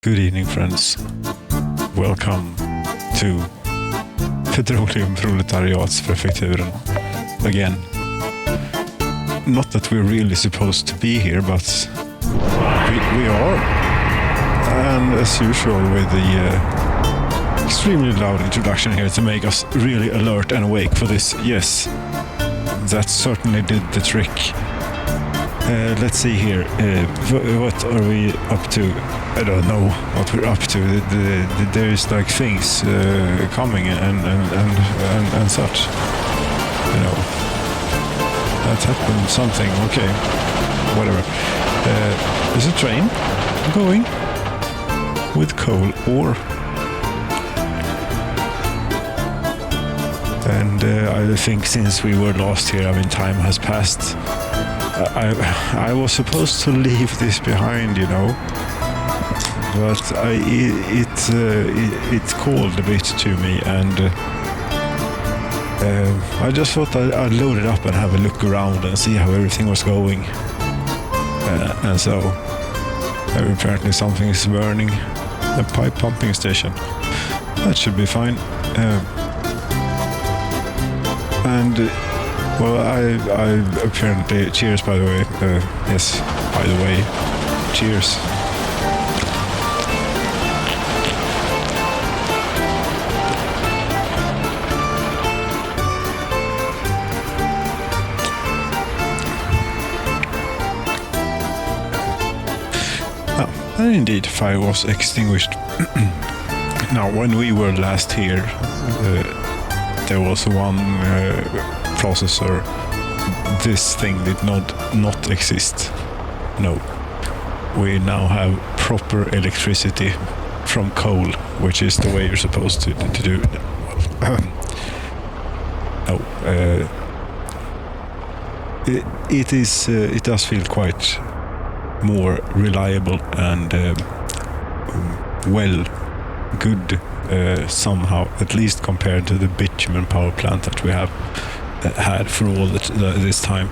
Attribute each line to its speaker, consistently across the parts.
Speaker 1: Good evening, friends. Welcome to Petrolium Proletariats Prefecture again. Not that we're really supposed to be here, but we are. And as usual with the extremely loud introduction here to make us really alert and awake for this. Yes, that certainly did the trick. Let's see here. What are we up to? I don't know what we're up to. There's like things coming and such. You know, that happened. Something. Okay, whatever. There's a train going with coal ore, and I think since we were last here, I mean, time has passed. I was supposed to leave this behind, you know, but it called a bit to me, and I just thought I'd load it up and have a look around and see how everything was going. And so apparently something is burning. A pipe pumping station. That should be fine. Well, I apparently, cheers by the way, yes, by the way, cheers. And indeed, fire was extinguished. Now, when we were last here, there was one processor. This thing did not exist. No, we now have proper electricity from coal, which is the way you're supposed to do it. No, it does feel quite more reliable and good somehow, at least compared to the bitumen power plant that we have had for all this time.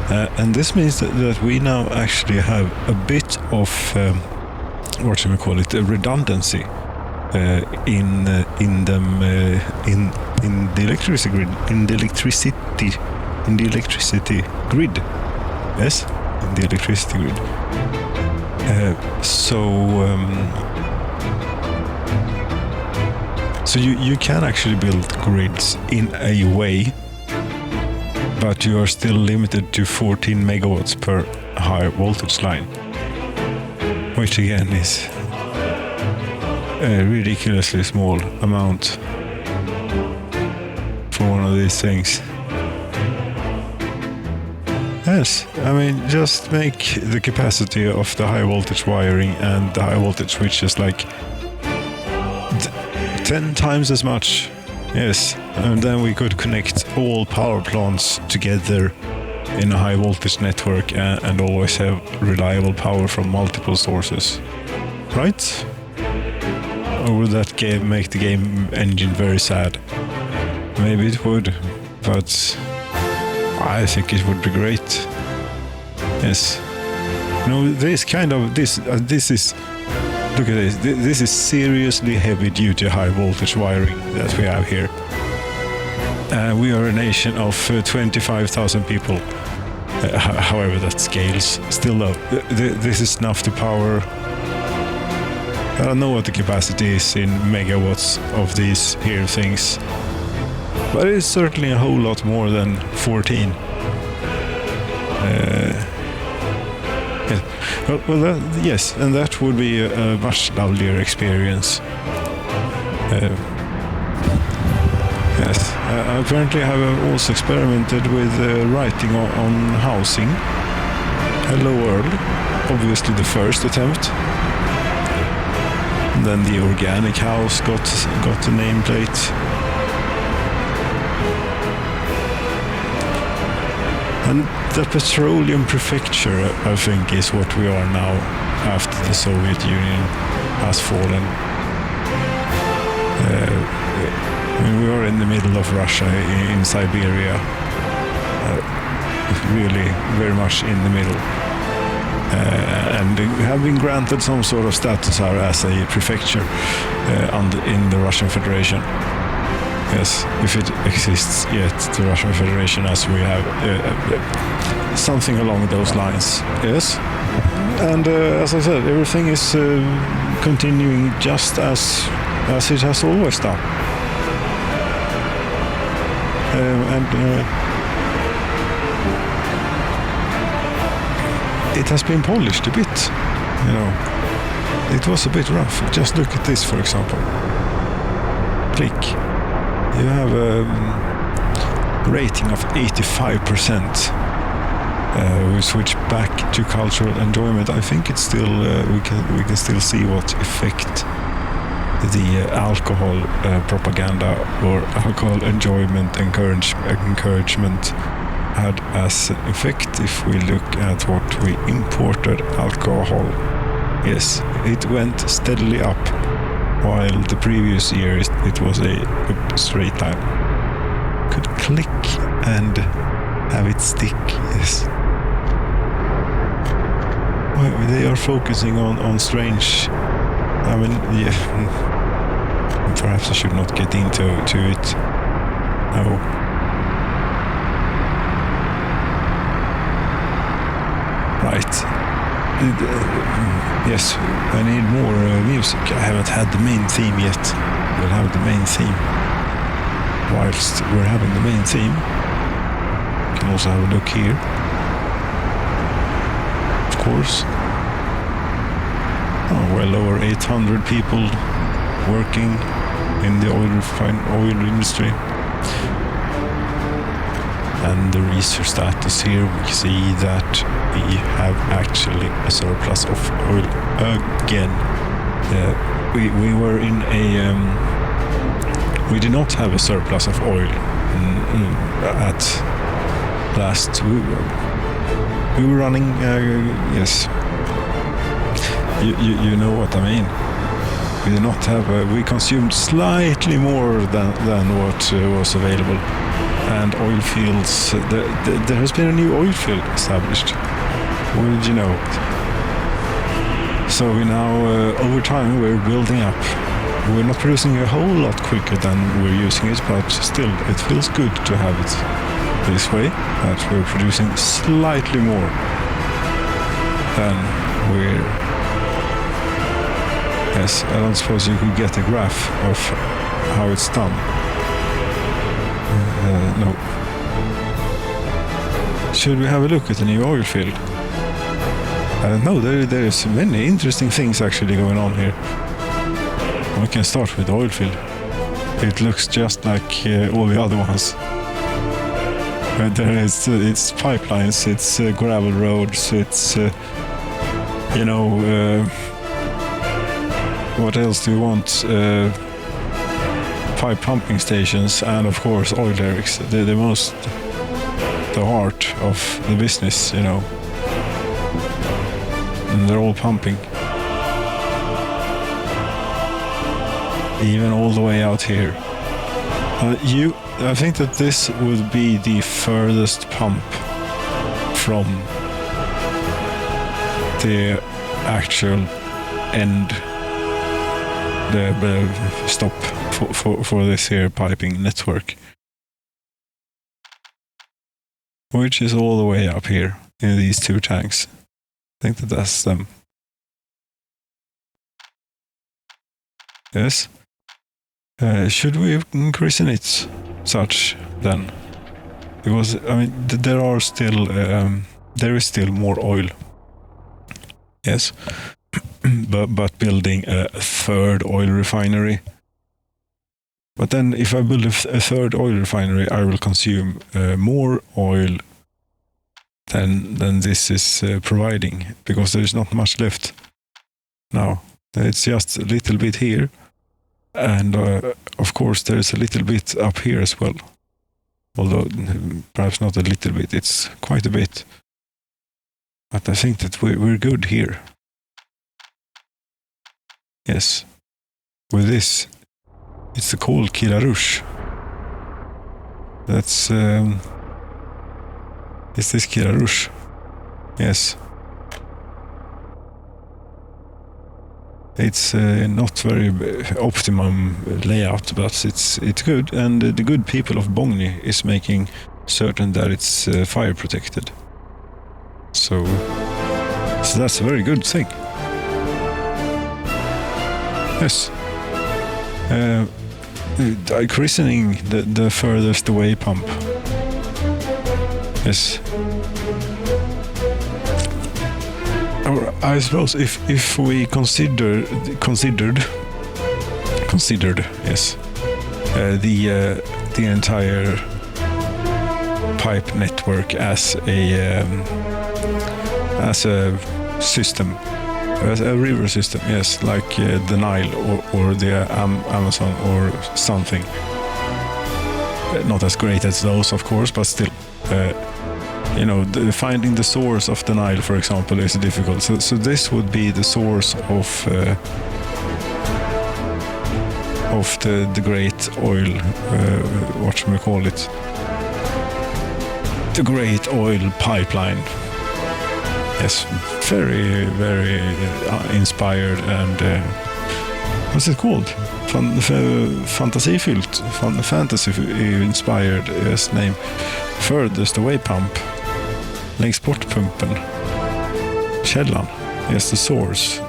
Speaker 1: And this means that we now actually have a bit of what should we call it, a redundancy in the electricity grid, in the electricity grid. Yes, in the electricity grid. So you can actually build grids in a way, but you are still limited to 14 megawatts per high voltage line, which again is a ridiculously small amount for one of these things. Yes, I mean, just make the capacity of the high voltage wiring and the high voltage switches like 10 times as much. Yes, and then we could connect all power plants together in a high voltage network and always have reliable power from multiple sources. Right? Or would that make the game engine very sad? Maybe it would, but I think it would be great. Yes. This is, look at this. This is seriously heavy-duty high-voltage wiring that we have here. We are a nation of 25,000 people. However that scales. Still though, this is enough to power... I don't know what the capacity is in megawatts of these here things. But it's certainly a whole lot more than 14. Yes, and that would be a much lovelier experience. Yes, I apparently have also experimented with writing on housing. Hello World, obviously the first attempt. And then the organic house got a nameplate. And the Petrolium Prefecture, I think, is what we are now after the Soviet Union has fallen. I mean, we are in the middle of Russia, in Siberia. Really, very much in the middle. and have been granted some sort of status as a prefecture in the Russian Federation. Yes, if it exists yet, the Russian Federation, as we have something along those lines. Yes, and as I said, everything is continuing just as it has always done. It has been polished a bit, you know. It was a bit rough. Just look at this, for example. Click. You have a rating of 85%. We switch back to cultural enjoyment. I think it's still we can still see what effect the alcohol propaganda or alcohol enjoyment encouragement had as effect. If we look at what we imported alcohol, yes, it went steadily up, while the previous year it was a straight line. Could click and have it stick, yes. Well, they are focusing on strange. I mean, yeah. Perhaps I should not get into it. No. Right. Yes, I need more music. I haven't had the main theme yet. We'll have the main theme. Whilst we're having the main theme, you can also have a look here. Of course. Well over 800 people working in the oil industry. And the research status here, we see that we have actually a surplus of oil again. We were in a... we did not have a surplus of oil at last. We were running... yes. You know what I mean. We did not have... we consumed slightly more than what was available. And oil fields, there has been a new oil field established. What did you know? So we now, over time, we're building up. We're not producing a whole lot quicker than we're using it, but still, it feels good to have it this way, that we're producing slightly more than we're... Yes, I don't suppose you could get a graph of how it's done. No. Should we have a look at the new oil field? I don't know, there's many interesting things actually going on here. We can start with the oil field. It looks just like all the other ones. It's pipelines, it's gravel roads, it's, what else do you want? Pipe pumping stations, and of course oil derricks. They're the heart of the business, you know. And they're all pumping. Even all the way out here. I think that this would be the furthest pump from the actual end, the stop for this here piping network, which is all the way up here in these two tanks. I think that's them. Yes. Should we increase in it such then? Because I mean there is still more oil. Yes. but building a third oil refinery. But then if I build a third oil refinery, I will consume more oil than this is providing, because there is not much left now. It's just a little bit here, and of course there is a little bit up here as well. Although perhaps not a little bit, it's quite a bit. But I think that we're good here. Yes, with this. It's called Kirarush. That's... is this Kirarush? Yes. It's not very optimum layout, but it's good. And the good people of Bongni is making certain that it's fire protected. So that's a very good thing. Yes. Christening the furthest away pump. Yes. Or I suppose if we considered yes, the entire pipe network as a system, as a river system, yes, like the Nile or the Amazon or something. Not as great as those, of course, but still. Finding the source of the Nile, for example, is difficult. So this would be the source of the great oil, what should we call it? The great oil pipeline. Yes, very, very inspired and what's it called? Fantasy-inspired, yes, name. Furthest away pump. Exportpumpen. Källan. Yes, the source.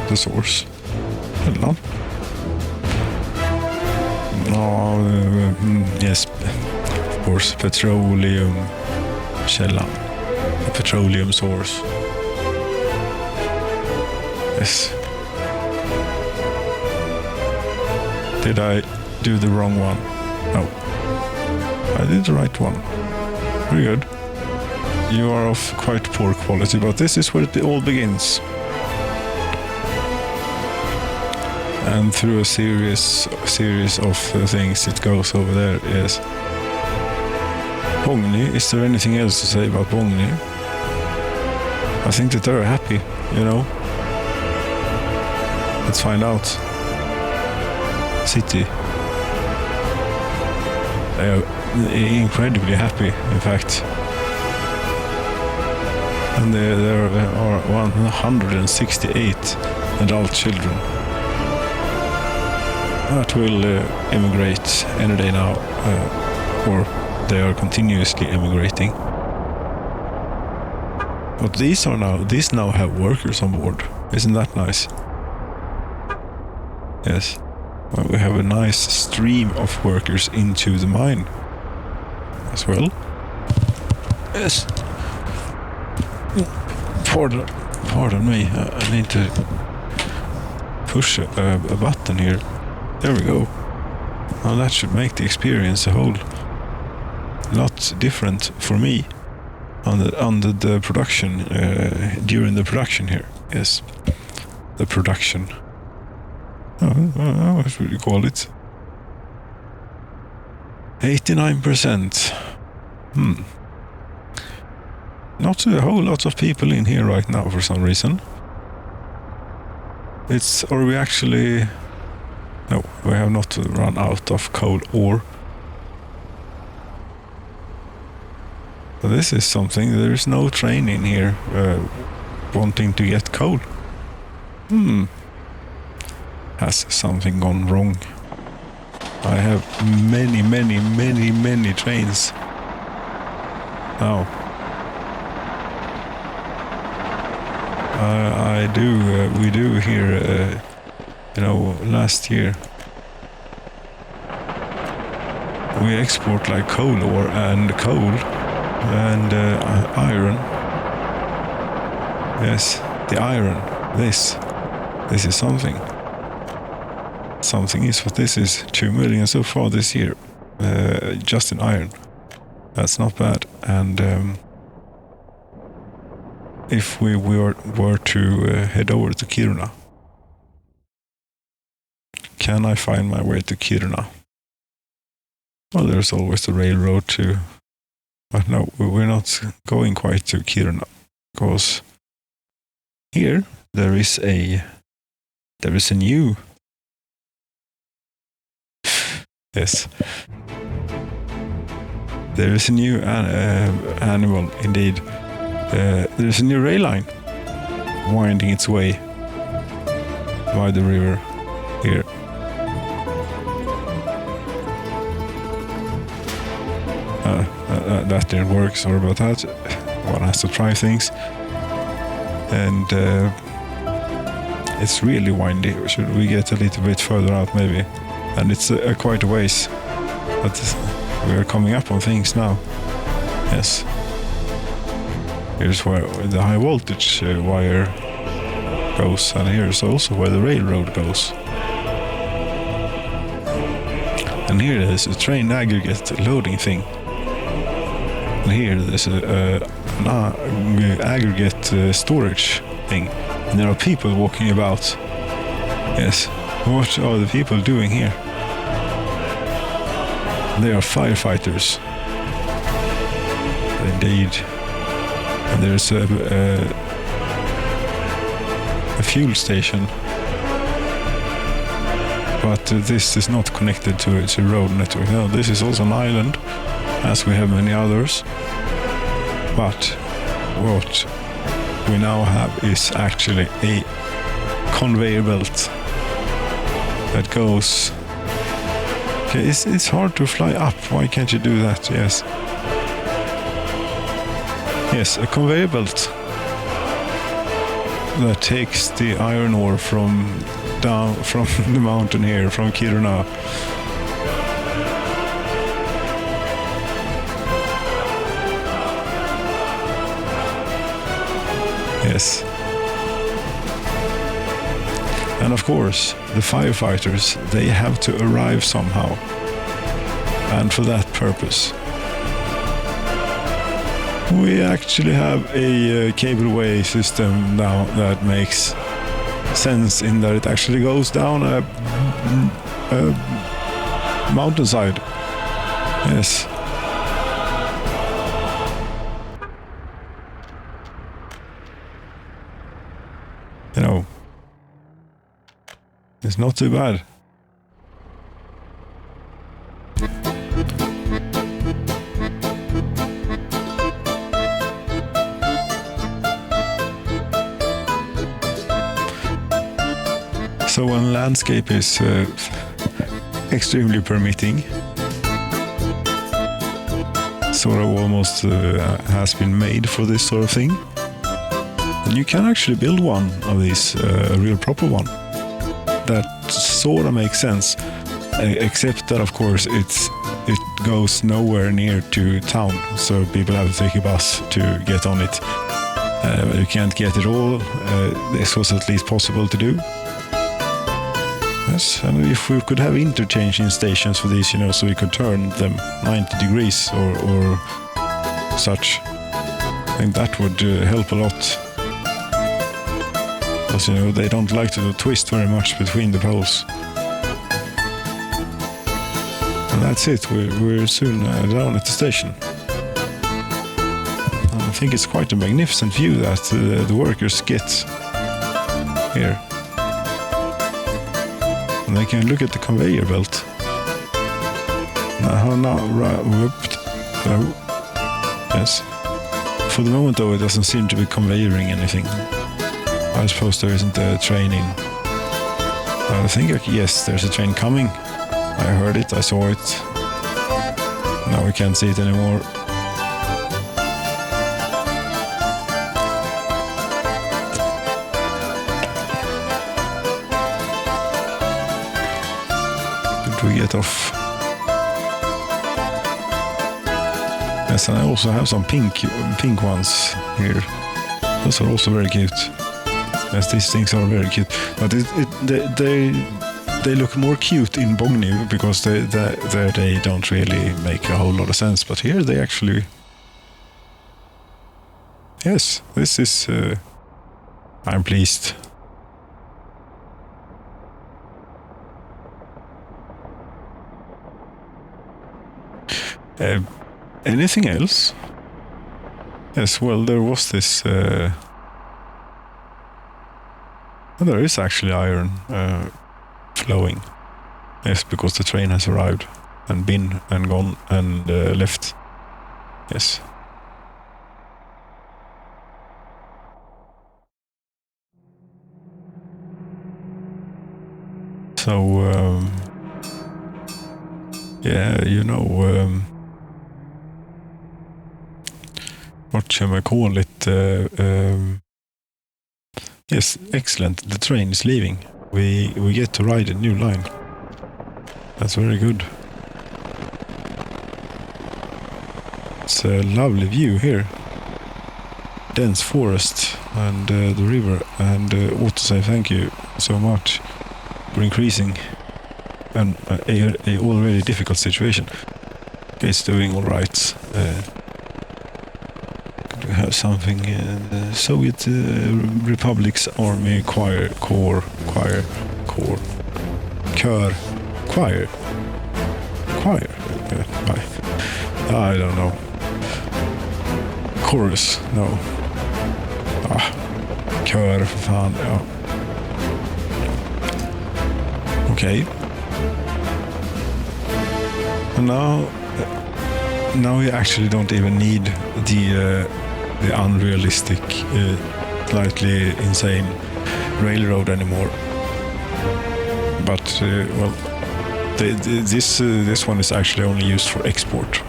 Speaker 1: The source. Källan. Yes, of course, petroleum. Källan. The petroleum source. Yes. Did I do the wrong one? No. I did the right one. Very good. You are of quite poor quality, but this is where it all begins. And through a series of things it goes over there, yes. Bongni, is there anything else to say about Bongni? I think that they're happy, Let's find out. City. They are incredibly happy, in fact. And there are 168 adult children that will immigrate any day now, or they are continuously immigrating. But these now have workers on board. Isn't that nice? Yes. Well, we have a nice stream of workers into the mine as well. Yes. Pardon me. I need to push a button here. There we go. Now that should make the experience a whole lot different for me under the production, during the production here. Yes, the production. What should you call it? 89%. Not a whole lot of people in here right now for some reason. We actually... No, we have not run out of coal ore. So this is something, there is no train in here wanting to get coal. Has something gone wrong? I have many trains now. We do here, last year we export like coal ore and coal and iron. Yes, the iron. This is something. Something is what this is. 2 million so far this year, just in iron. That's not bad. And if we were to head over to Kiruna, can I find my way to Kiruna? Well, there's always the railroad too. But no, we're not going quite to Kiruna, because here there is a new... Yes. There is a new animal, indeed. There is a new rail line. winding its way by the river here. That didn't work, sorry about that. One has to try things. And it's really windy. Should we get a little bit further out maybe? And it's quite a ways. But we are coming up on things now. Yes. Here's where the high voltage wire goes, and here's also where the railroad goes. And here there's a train aggregate loading thing. And here there's an aggregate storage thing. And there are people walking about. Yes. What are the people doing here? They are firefighters. Indeed. And there's a fuel station. But this is not connected to its road network. No, this is also an island, as we have many others. But what we now have is actually a conveyor belt that goes... Okay, it's hard to fly up. Why can't you do that? Yes. Yes, a conveyor belt that takes the iron ore from the mountain here, from Kiruna. Yes. And of course, the firefighters, they have to arrive somehow. And for that purpose, we actually have a cableway system now that makes sense in that it actually goes down a mountainside. Yes. You know, it's not too bad. So when landscape is extremely permitting, sort of almost has been made for this sort of thing, then you can actually build one of these, a real proper one. That sort of makes sense, except that of course it goes nowhere near to town, so people have to take a bus to get on it. You can't get it all. This was at least possible to do. Yes, and if we could have interchanging stations for these, you know, so we could turn them 90 degrees or such, I think that would help a lot. Because, you know, they don't like to twist very much between the poles. And that's it, we're soon down at the station. And I think it's quite a magnificent view that the workers get here. And they can look at the conveyor belt. Yes. For the moment, though, it doesn't seem to be conveyoring anything. I suppose there isn't a train in. I think, yes, there's a train coming. I heard it, I saw it. Now we can't see it anymore. We get off. Yes, and I also have some pink ones here. Those are also very cute. Yes, these things are very cute. But they look more cute in Bogny because they don't really make a whole lot of sense. But here they actually... Yes, this is... I'm pleased. Anything else? Yes, well, there was this... well, there is actually iron flowing. Yes, because the train has arrived and been and gone and left. Yes. So, yeah, you know, what shall I call it? Yes, excellent. The train is leaving. We get to ride a new line. That's very good. It's a lovely view here. Dense forest and the river, and ought to say thank you so much for increasing a already difficult situation. It's doing all right. We have something. The Soviet Republic's Army choir. I don't know. Chorus, no. Kör, för fan, ja. Okay. And now we actually don't even need the unrealistic, slightly insane railroad anymore. But well, this one is actually only used for export.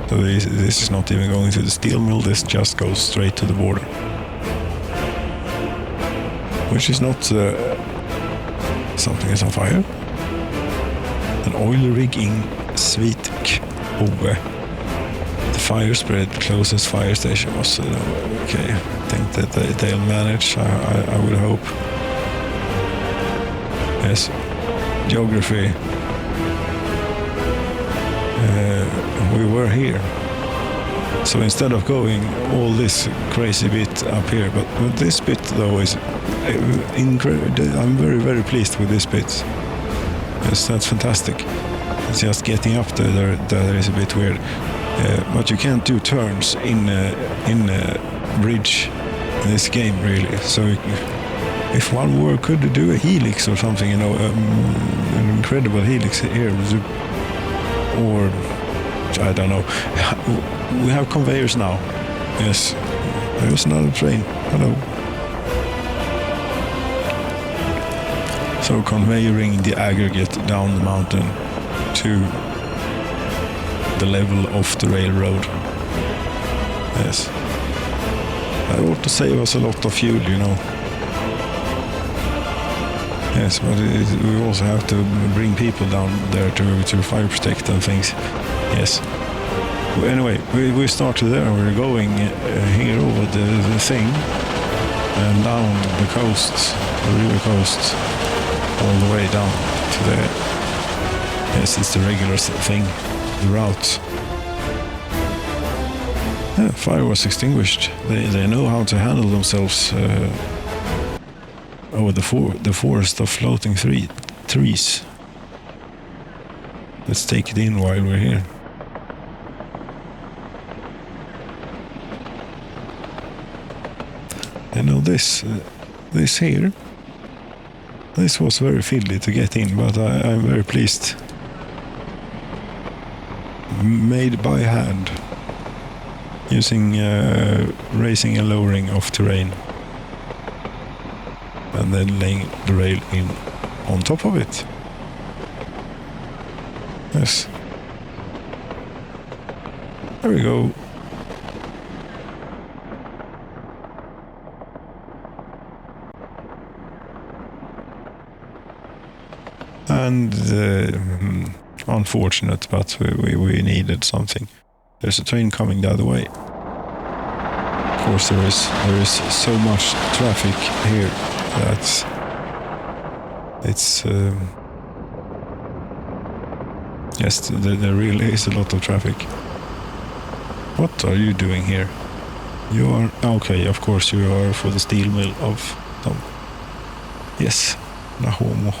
Speaker 1: So this is not even going to the steel mill. This just goes straight to the border, which is not something is on fire. An oil rig in Svitek, Ove. The fire spread. Closest fire station was okay. I think that they'll manage. I would hope. Yes. Geography. We were here. So instead of going all this crazy bit up here, but this bit though is incredible. I'm very, very pleased with this bit. Yes, that's fantastic. It's just getting up there is a bit weird. But you can't do turns in a bridge in this game, really. So if one could do a helix or something, you know, an incredible helix here, or I don't know. We have conveyors now. Yes, there's another train. Hello. So conveyoring the aggregate down the mountain to the level of the railroad. Yes. I ought to save us a lot of fuel, you know. Yes, but we also have to bring people down there to fire protect and things. Yes. Well, anyway, we started there. We're going here over the thing and down the coast, the river coast, all the way down to there. Yes, it's the regular thing, the route. Yeah, fire was extinguished. They know how to handle themselves over the forest of floating trees. Let's take it in while we're here. You know, this here, this was very fiddly to get in, but I'm very pleased. Made by hand, using raising and lowering of terrain, and then laying the rail in on top of it. Yes. There we go. And unfortunate, but we needed something. There's a train coming the other way. Of course, there is so much traffic here that it's yes, there really is a lot of traffic. What are you doing here? You are okay. Of course, you are for the steel mill of them. Yes, la homo.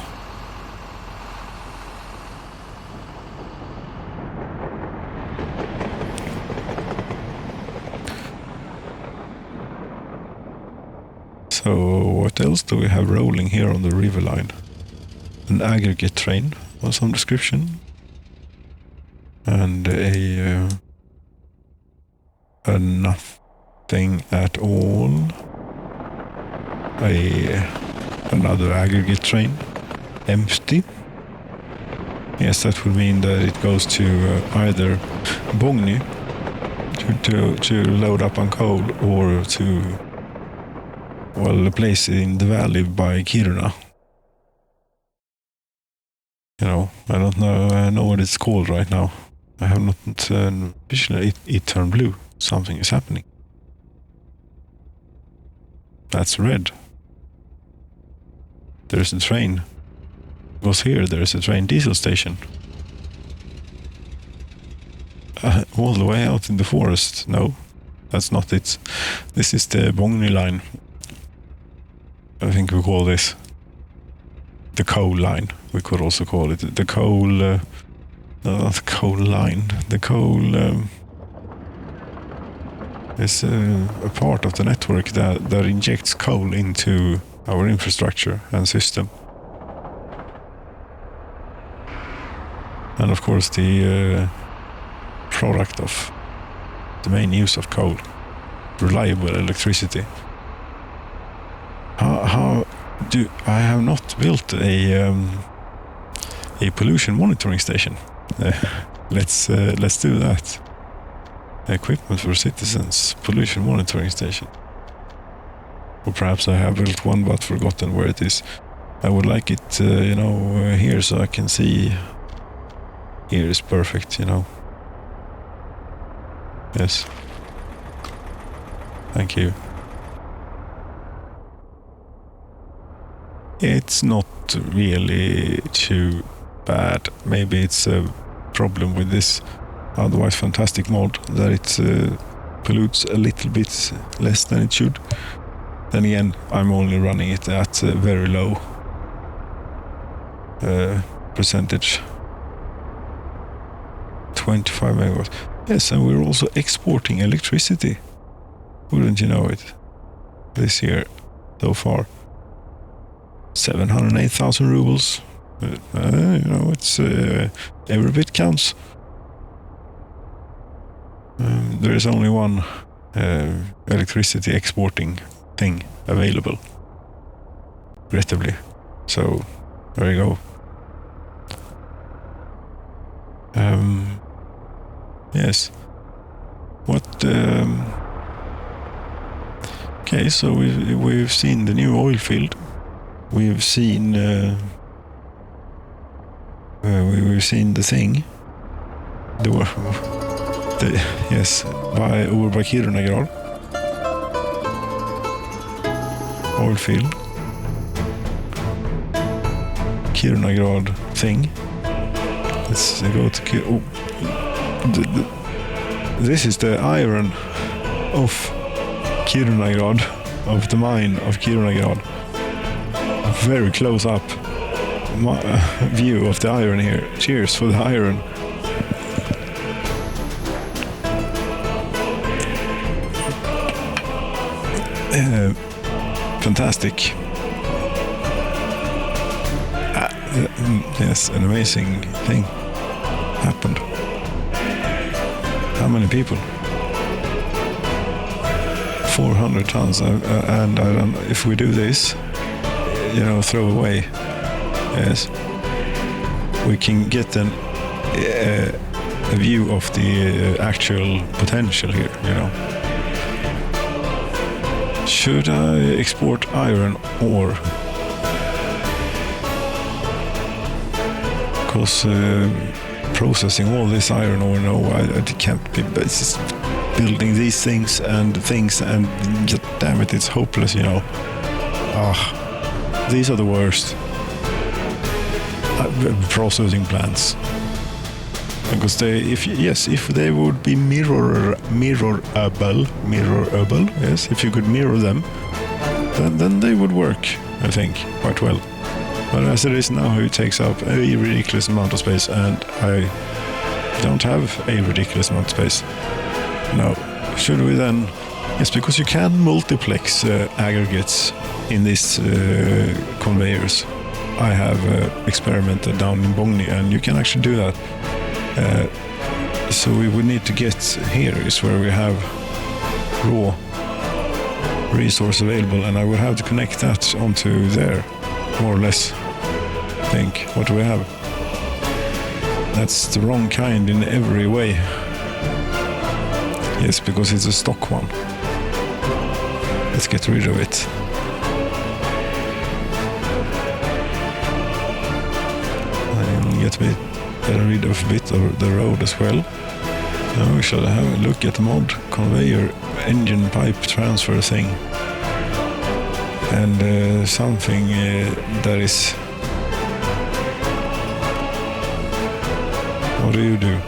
Speaker 1: So what else do we have rolling here on the river line? An aggregate train of some description, and a nothing at all. Another aggregate train, empty. Yes, that would mean that it goes to either Bongni to load up on coal, or to, well, a place in the valley by Kiruna. You know, I don't know. I know what it's called right now. I have not vision. It turned blue. Something is happening. That's red. There's a train. It was here. There's a train diesel station. All the way out in the forest. No, that's not it. This is the Bongni line. I think we call this the coal line. We could also call it the coal. No, not the coal line. The coal is a part of the network that injects coal into our infrastructure and system. And of course the product of the main use of coal, reliable electricity. I have not built a pollution monitoring station. Let's do that. Equipment for citizens, pollution monitoring station. Or perhaps I have built one but forgotten where it is. I would like it, here, so I can see. Here is perfect, Yes. Thank you. It's not really too bad. Maybe it's a problem with this otherwise fantastic mod that it pollutes a little bit less than it should. Then again, I'm only running it at a very low percentage. 25 megawatts. Yes, and we're also exporting electricity. Wouldn't you know it? This year, so far. 708,000 rubles. It's every bit counts. There is only one electricity exporting thing available, regrettably. So there you go. Yes. What? Okay, so we've seen the new oil field. We've seen we've seen the thing. Yes, over by Kiruna oil field. Kiruna thing. Let's go to this is the iron of Kiruna, of the mine of Kiruna. Very close up view of the iron here. Cheers for the iron. Fantastic. Yes, an amazing thing happened. How many people? 400 tons. And I don't know if we do this, throw away. Yes, we can get a view of the actual potential here. Should I export iron ore? Because processing all this iron ore, no, I can't be building these things, and damn it, it's hopeless, these are the worst. Processing plants. Because if they would be mirrorable, yes, if you could mirror them, then they would work, I think, quite well. But as it is now, it takes up a ridiculous amount of space, and I don't have a ridiculous amount of space. Now, should we then? Yes, because you can multiplex aggregates in these conveyors. I have experimented down in Bongni, and you can actually do that. So we would need to get here is where we have raw resource available, and I would have to connect that onto there, more or less. think. What do we have? That's the wrong kind in every way. Yes, because it's a stock one. Let's get rid of it. And get rid of a bit of the road as well. Now we should have a look at the mod conveyor engine pipe transfer thing. And something that is... What do you do?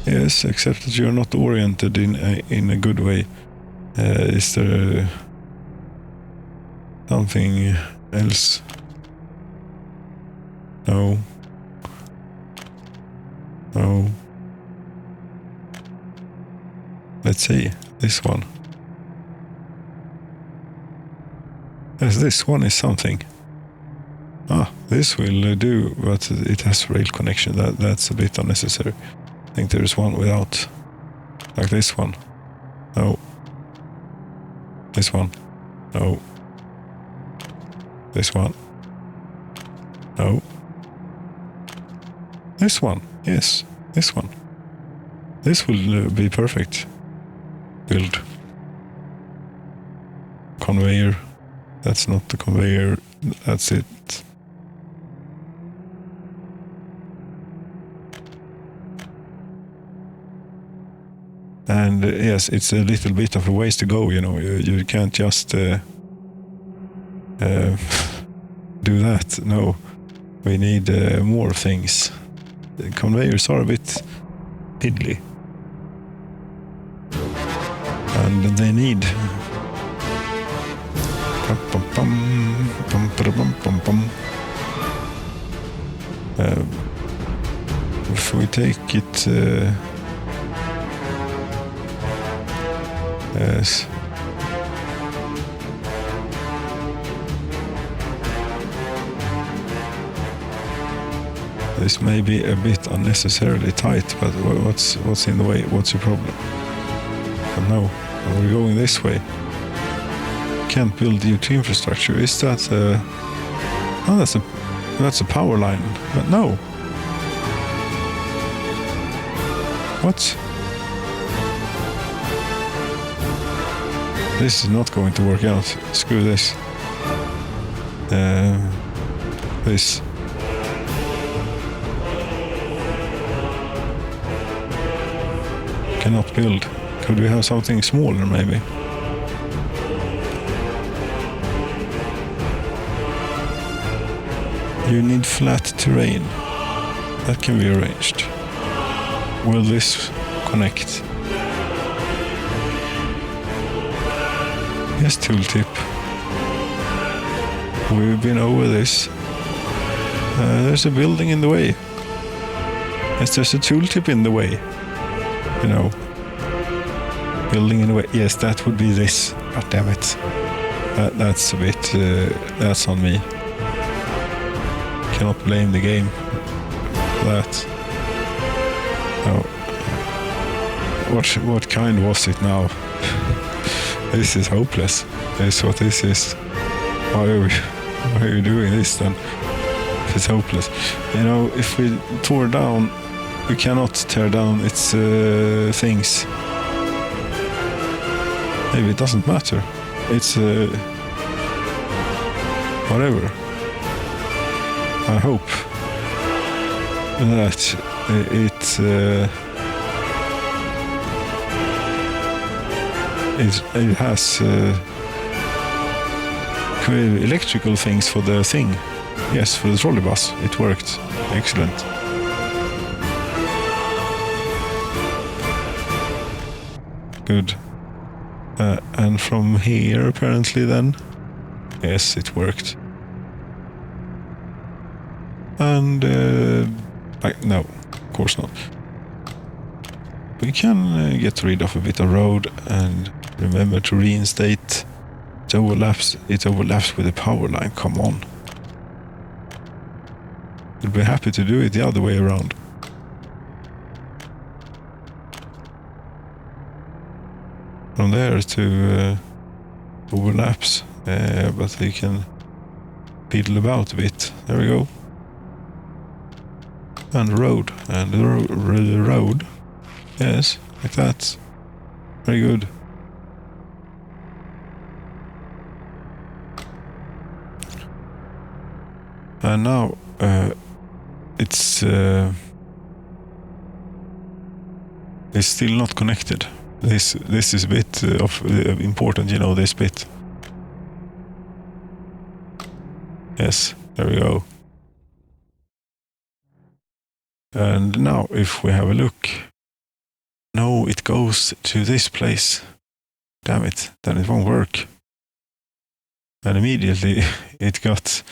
Speaker 1: Yes, except that you're not oriented in a good way. Is there something else? No. No. Let's see, this one. Yes, this one is something. Ah, this will do, but it has rail connection. That's a bit unnecessary. I think there is one without. Like this one. No. This one. No. This one. No. This one. Yes, this one. This will be perfect. Build. Conveyor. That's not the conveyor. That's it. And yes, it's a little bit of a ways to go, you know. You can't just do that. No, we need more things. The conveyors are a bit piddly. And they need... if we take it... yes. This may be a bit unnecessarily tight, but what's in the way? What's your problem? But no, we're going this way. Can't build due to infrastructure. Is that oh, that's a power line. But no. What? This is not going to work out. Screw this. This. Cannot build. Could we have something smaller, maybe? You need flat terrain. That can be arranged. Will this connect? Yes, tooltip. We've been over this. There's a building in the way. Yes, there's a tooltip in the way. You know. Building in the way. Yes, that would be this. God damn it. That's a bit... that's on me. Cannot blame the game for that. No. What kind was it now? This is hopeless. This is what this is. Why are you doing this then? If it's hopeless. You know, if we tore down, we cannot tear down its things. Maybe it doesn't matter. It's whatever. I hope that it has electrical things for the thing. Yes, for the trolley bus. It worked. Excellent. Good. And from here, apparently, then. Yes, it worked. And no, of course not. We can get rid of a bit of road and remember to reinstate. It overlaps with the power line. Come on. We'd be happy to do it the other way around. From there to overlaps, but they can fiddle about a bit. There we go. And the road, and the road. Yes, like that. Very good. And now it's still not connected. This is a bit of important, you know, this bit. Yes, there we go. And now if we have a look, no, it goes to this place. Damn it, then it won't work. And immediately it got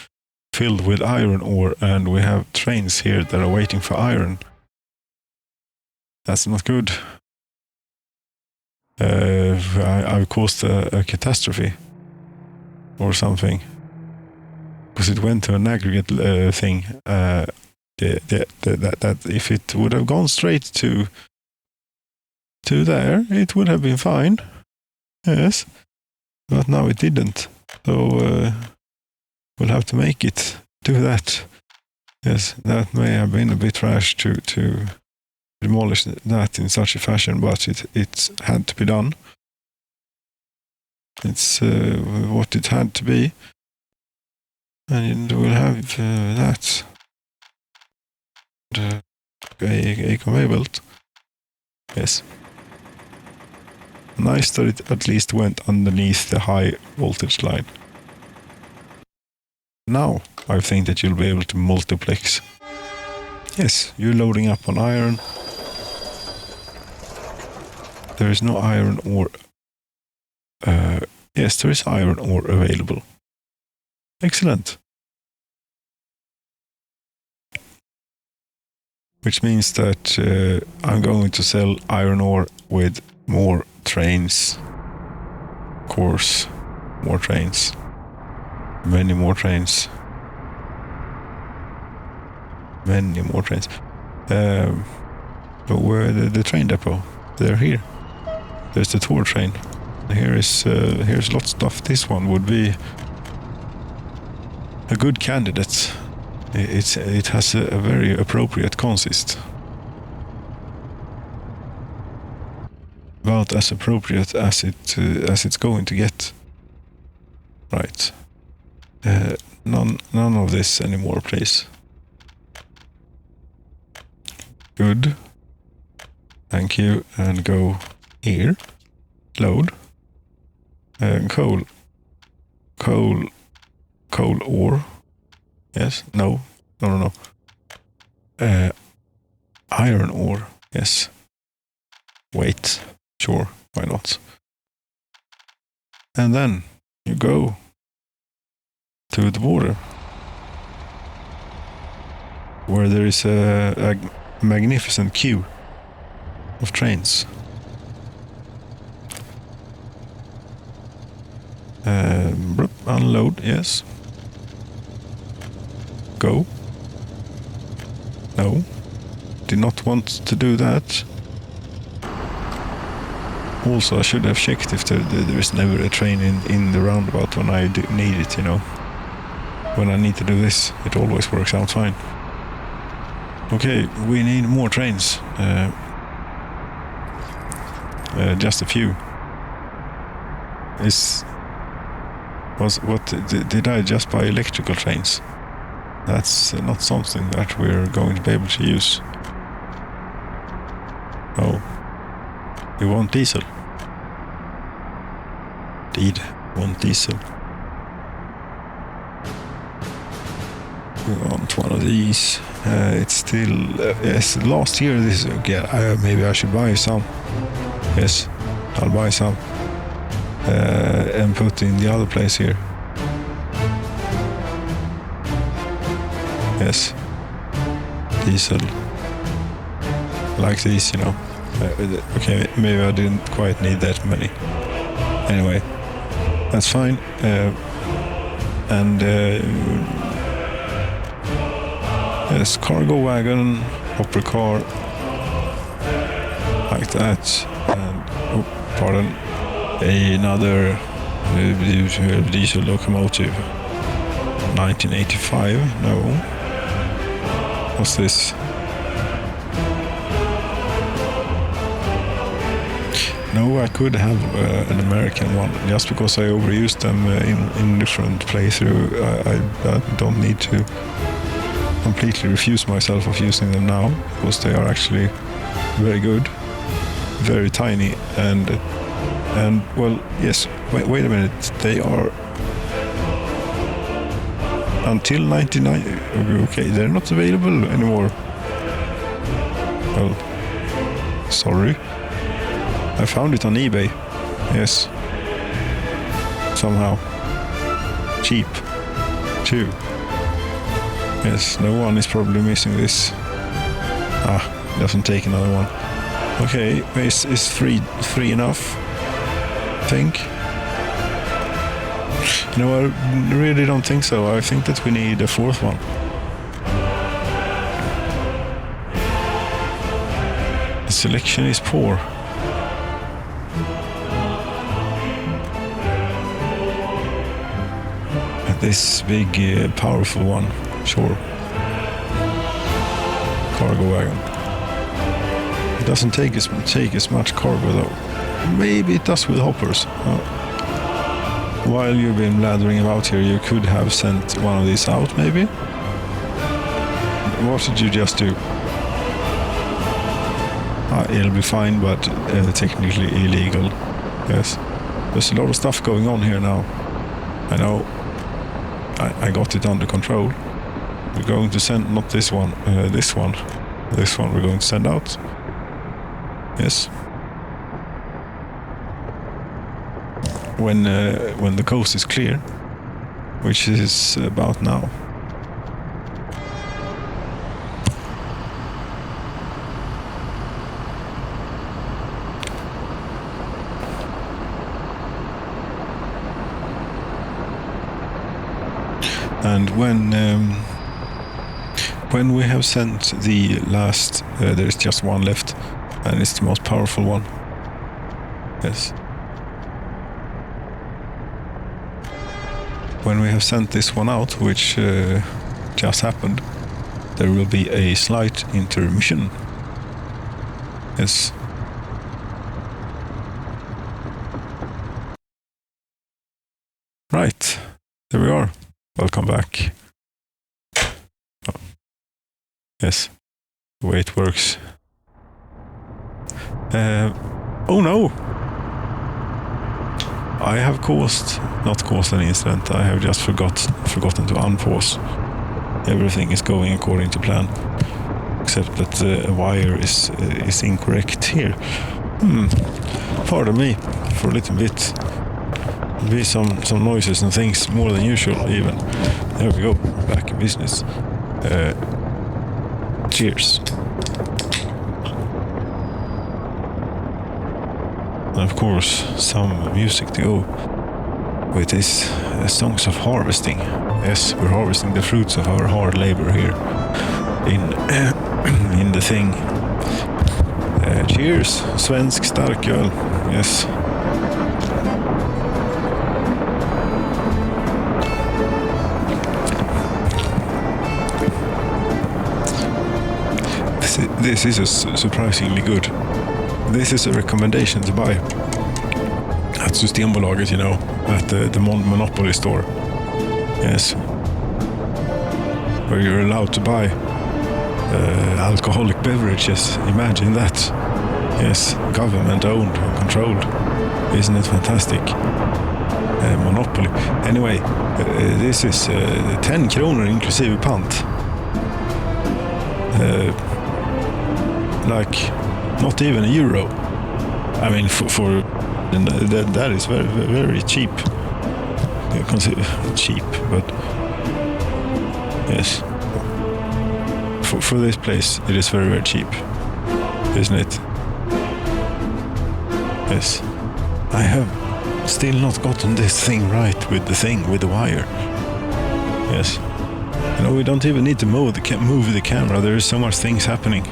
Speaker 1: filled with iron ore, and we have trains here that are waiting for iron. That's not good. I've caused a catastrophe or something, because it went to an aggregate thing. That if it would have gone straight to there, it would have been fine. Yes, but now it didn't. So we'll have to make it do that. Yes, that may have been a bit rash to demolish that in such a fashion, but it had to be done. It's what it had to be. And we'll have that. A conveyor belt. Yes. Nice that it at least went underneath the high voltage line. Now I think that you'll be able to multiplex. Yes, you're loading up on iron. There is no iron ore. Yes, there is iron ore available. Excellent. Which means that I'm going to sell iron ore with more trains. Of course, more trains. Many more trains. Many more trains. But where the train depot? They're here. There's the tour train. Here's lots of stuff. This one would be a good candidate. It has a very appropriate consist. About as appropriate as it's going to get. Right. None of this anymore, please. Good. Thank you. And go here. Load. Coal ore. Yes. No. Iron ore. Yes. Wait. Sure. Why not? And then you go to the border, where there is a magnificent queue of trains. Unload, yes. Go. No. Did not want to do that. Also, I should have checked if there is never a train in the roundabout when I need it, you know. When I need to do this, it always works out fine. Okay, we need more trains. Just a few. Did I just buy electrical trains? That's not something that we're going to be able to use. Oh. You want diesel? Indeed, want diesel. We want one of these. It's still... yes, last year this... okay, maybe I should buy some. Yes, I'll buy some. And put in the other place here. Yes. Diesel. Like these, you know. Okay, maybe I didn't quite need that many. Anyway, that's fine. Yes, cargo wagon, hopper car, like that. And, oh, pardon, another Diesel locomotive. 1985? No. What's this? No, I could have an American one. Just because I overused them in different playthrough, I don't need to completely refuse myself of using them now, because they are actually very good, very tiny, and well, yes. Wait a minute. They are until 99. Okay, they're not available anymore. Well, sorry. I found it on eBay. Yes. Somehow. Cheap. Too. Yes, no one is probably missing this. Doesn't take another one. Okay, is three enough? I think. No, I really don't think so. I think that we need a fourth one. The selection is poor. This big, powerful one, sure. Cargo wagon. It doesn't take as much cargo though. Maybe it does with hoppers. While you've been blathering about here, you could have sent one of these out, maybe? What did you just do? It'll be fine, but technically illegal. Yes. There's a lot of stuff going on here now. I know. I got it under control. We're going to send, not this one, this one we're going to send out. Yes. When the coast is clear, which is about now. And when we have sent the last, there is just one left, and it's the most powerful one. Yes. When we have sent this one out, which just happened, there will be a slight intermission. Yes. Right. There we are. Welcome back. Yes, the way it works. Oh no! I have not caused an incident. I have just forgotten to unpause. Everything is going according to plan, except that the wire is incorrect here. Pardon me for a little bit. Be some noises and things more than usual even. There we go, back in business. Cheers. And of course, some music to go with this songs of harvesting. Yes, we're harvesting the fruits of our hard labor here in the thing. Cheers, svensk starköl. Yes. This is surprisingly good. This is a recommendation to buy at Systembolaget, at the Monopoly store. Yes. Where you're allowed to buy alcoholic beverages. Imagine that. Yes, government owned and controlled. Isn't it fantastic? Monopoly. Anyway, this is 10 kronor inklusive pant. Like not even €1. I mean, for that is very, very cheap. I consider cheap, but yes, for this place it is very, very cheap, isn't it? Yes, I have still not gotten this thing right with the wire. Yes, we don't even need to move the camera. There is so much things happening.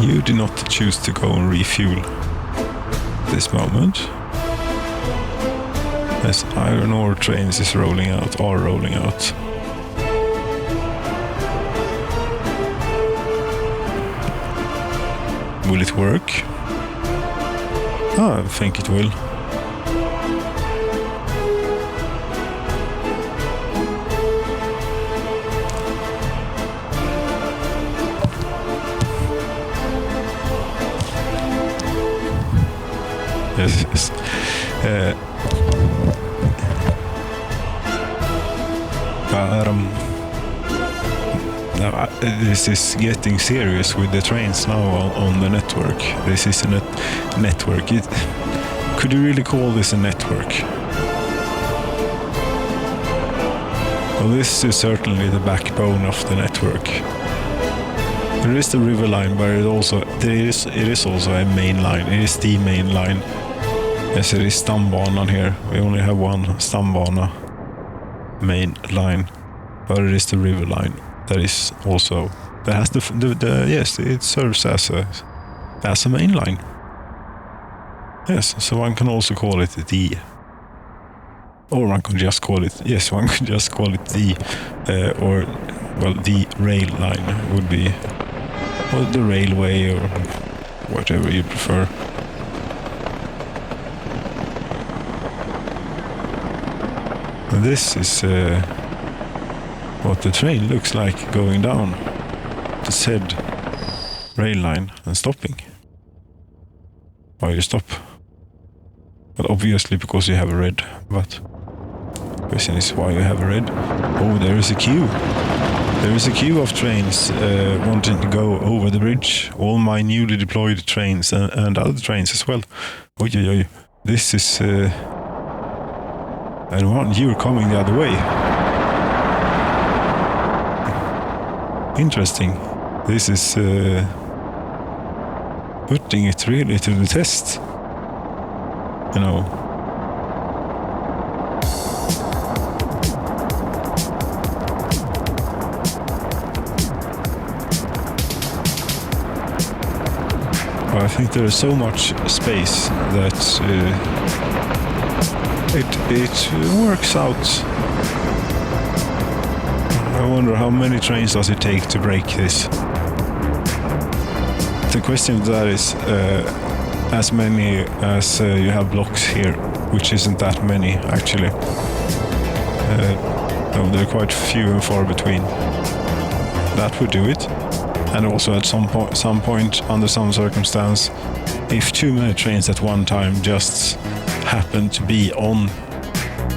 Speaker 1: You did not choose to go and refuel this moment. As iron ore trains are rolling out. Will it work? I think it will. Yes. Now, this is getting serious with the trains now on the network. This is a network. Could you really call this a network? Well, this is certainly the backbone of the network. There is the river line, but it is also a main line. It is the main line. Yes, it is stambanan here. We only have one stambana main line, but it is the river line. That is also yes, it serves as a main line. Yes, so one can also call it or one can just call it the the rail line would be, or the railway, or whatever you prefer. And this is what the train looks like going down the said rail line and stopping. Why you stop? Well, obviously because you have a red, but the question is why you have a red. Oh, there is a queue. There is a queue of trains wanting to go over the bridge. All my newly deployed trains and other trains as well. Oi. This is... and one, you're coming the other way. Interesting. This is putting it really to the test. You know. I think there is so much space that it works out. I wonder how many trains does it take to break this? The question to that is as many as you have blocks here, which isn't that many actually. No, they're quite few and far between. That would do it. And also at some point, under some circumstance, if too many trains at one time just happen to be on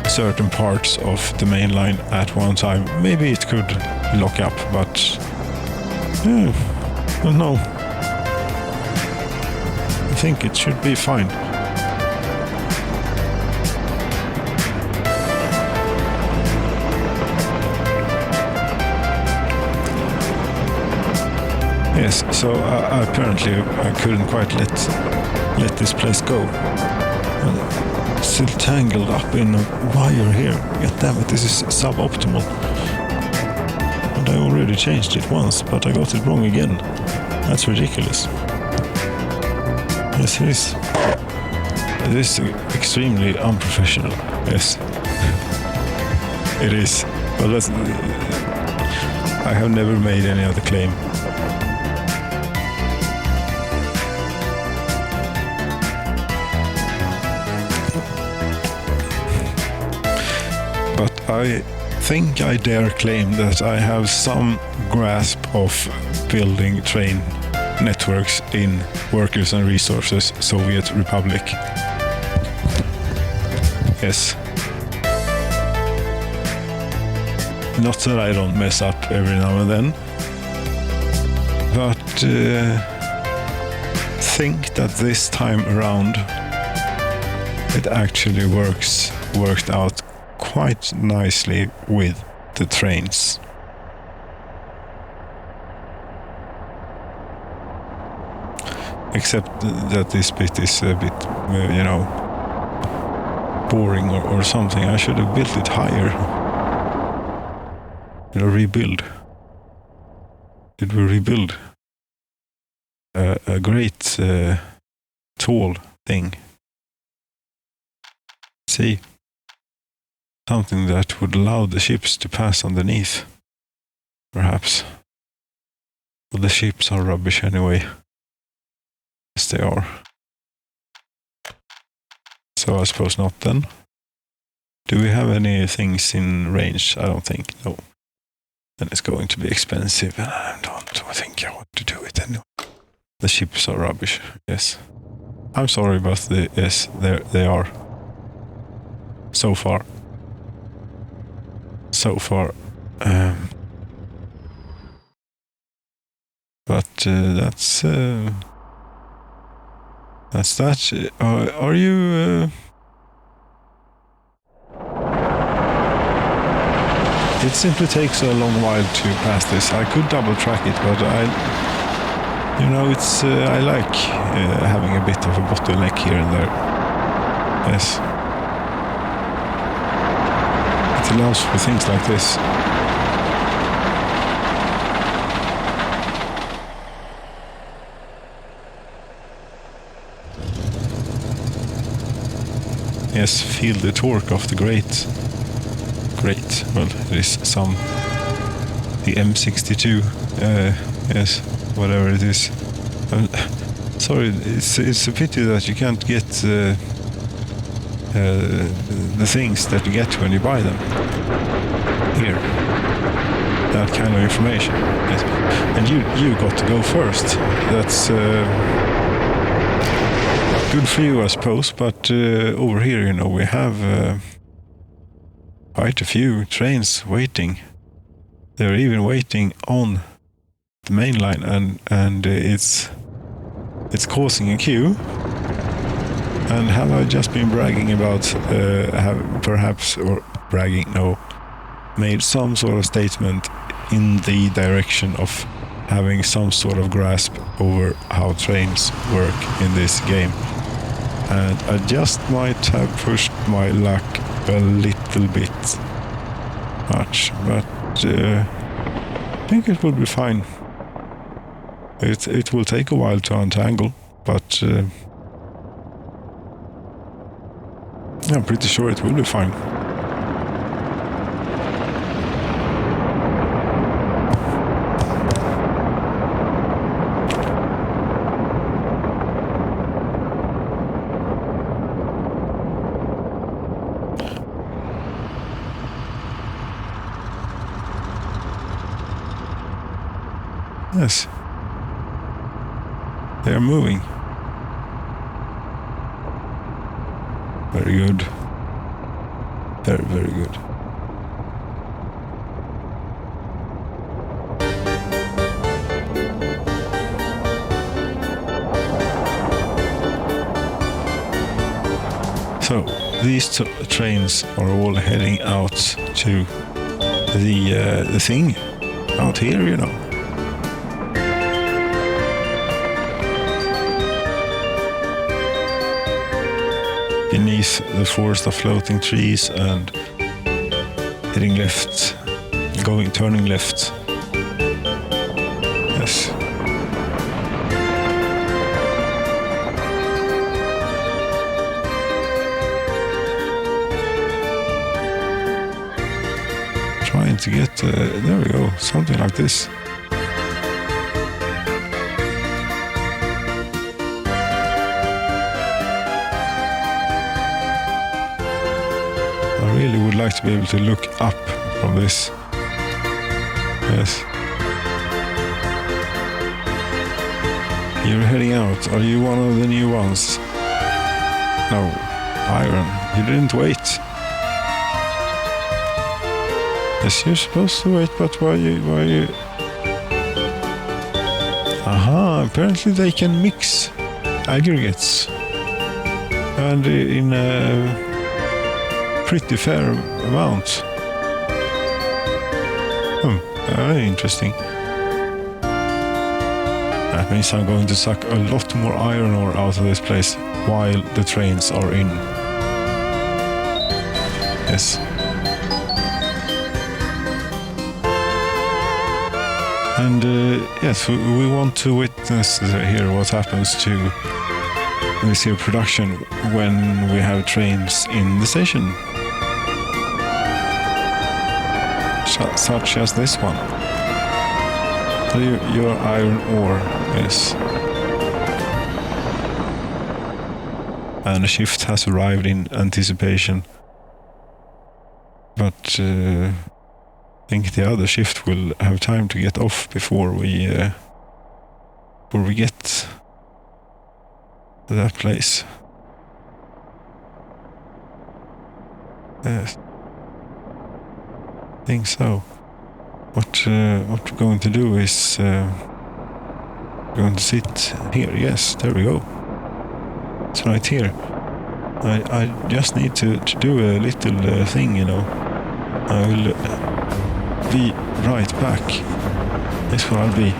Speaker 1: certain parts of the main line at one time, maybe it could lock up, but I don't know. I think it should be fine. Yes, so apparently I couldn't quite let this place go. Still tangled up in a wire here. God damn it, this is suboptimal. And I already changed it once, but I got it wrong again. That's ridiculous. Yes, it is. It is extremely unprofessional. Yes. It is. But I have never made any other claim. But I think I dare claim that I have some grasp of building train networks in Workers and Resources, Soviet Republic. Yes. Not that I don't mess up every now and then, but think that this time around it actually worked out quite nicely with the trains. Except that this bit is a bit, boring or something. I should have built it higher. Rebuild. Did we rebuild? a great tall thing. See? Something that would allow the ships to pass underneath. Perhaps. Well, the ships are rubbish anyway. Yes, they are. So I suppose not then. Do we have any things in range? I don't think. No. Then it's going to be expensive. And I don't think I want to do it anyway. The ships are rubbish. Yes. I'm sorry, but yes, they are. So far. But that's that. Are you? It simply takes a long while to pass this. I could double track it, but it's I like having a bit of a bottleneck here and there. Yes. It allows for things like this. Yes, feel the torque of the great. Well, it is the M62. Yes, whatever it is. Sorry, it's a pity that you can't get the things that you get when you buy them here. That kind of information. Yes. And you got to go first. That's good for you, I suppose. But over here, we have quite a few trains waiting. They're even waiting on the main line, and it's causing a queue. And have I just been bragging about made some sort of statement in the direction of having some sort of grasp over how trains work in this game? And I just might have pushed my luck a little bit much, but I think it will be fine. It will take a while to untangle, but I'm pretty sure it will be fine. Yes. They are moving. Very good. Very, very good. So, these trains are all heading out to the thing out here, Beneath the forest of floating trees and heading left, turning left. Yes. Trying to get, there we go, something like this. I really would like to be able to look up from this. Yes. You're heading out. Are you one of the new ones? No. Iron. You didn't wait. Yes, you're supposed to wait, but why you... Aha, apparently they can mix aggregates. And in a pretty fair amount. Very interesting. That means I'm going to suck a lot more iron ore out of this place while the trains are in. Yes. And yes, we want to witness here what happens to this here production when we have trains in the station. Such as this one. So your iron ore is... And a shift has arrived in anticipation. But I think the other shift will have time to get off before we get to that place. Yes. I think so. What we're going to do is going to sit here. Yes, there we go. It's right here. I just need to do a little thing, you know. I will be right back. That's where I'll be.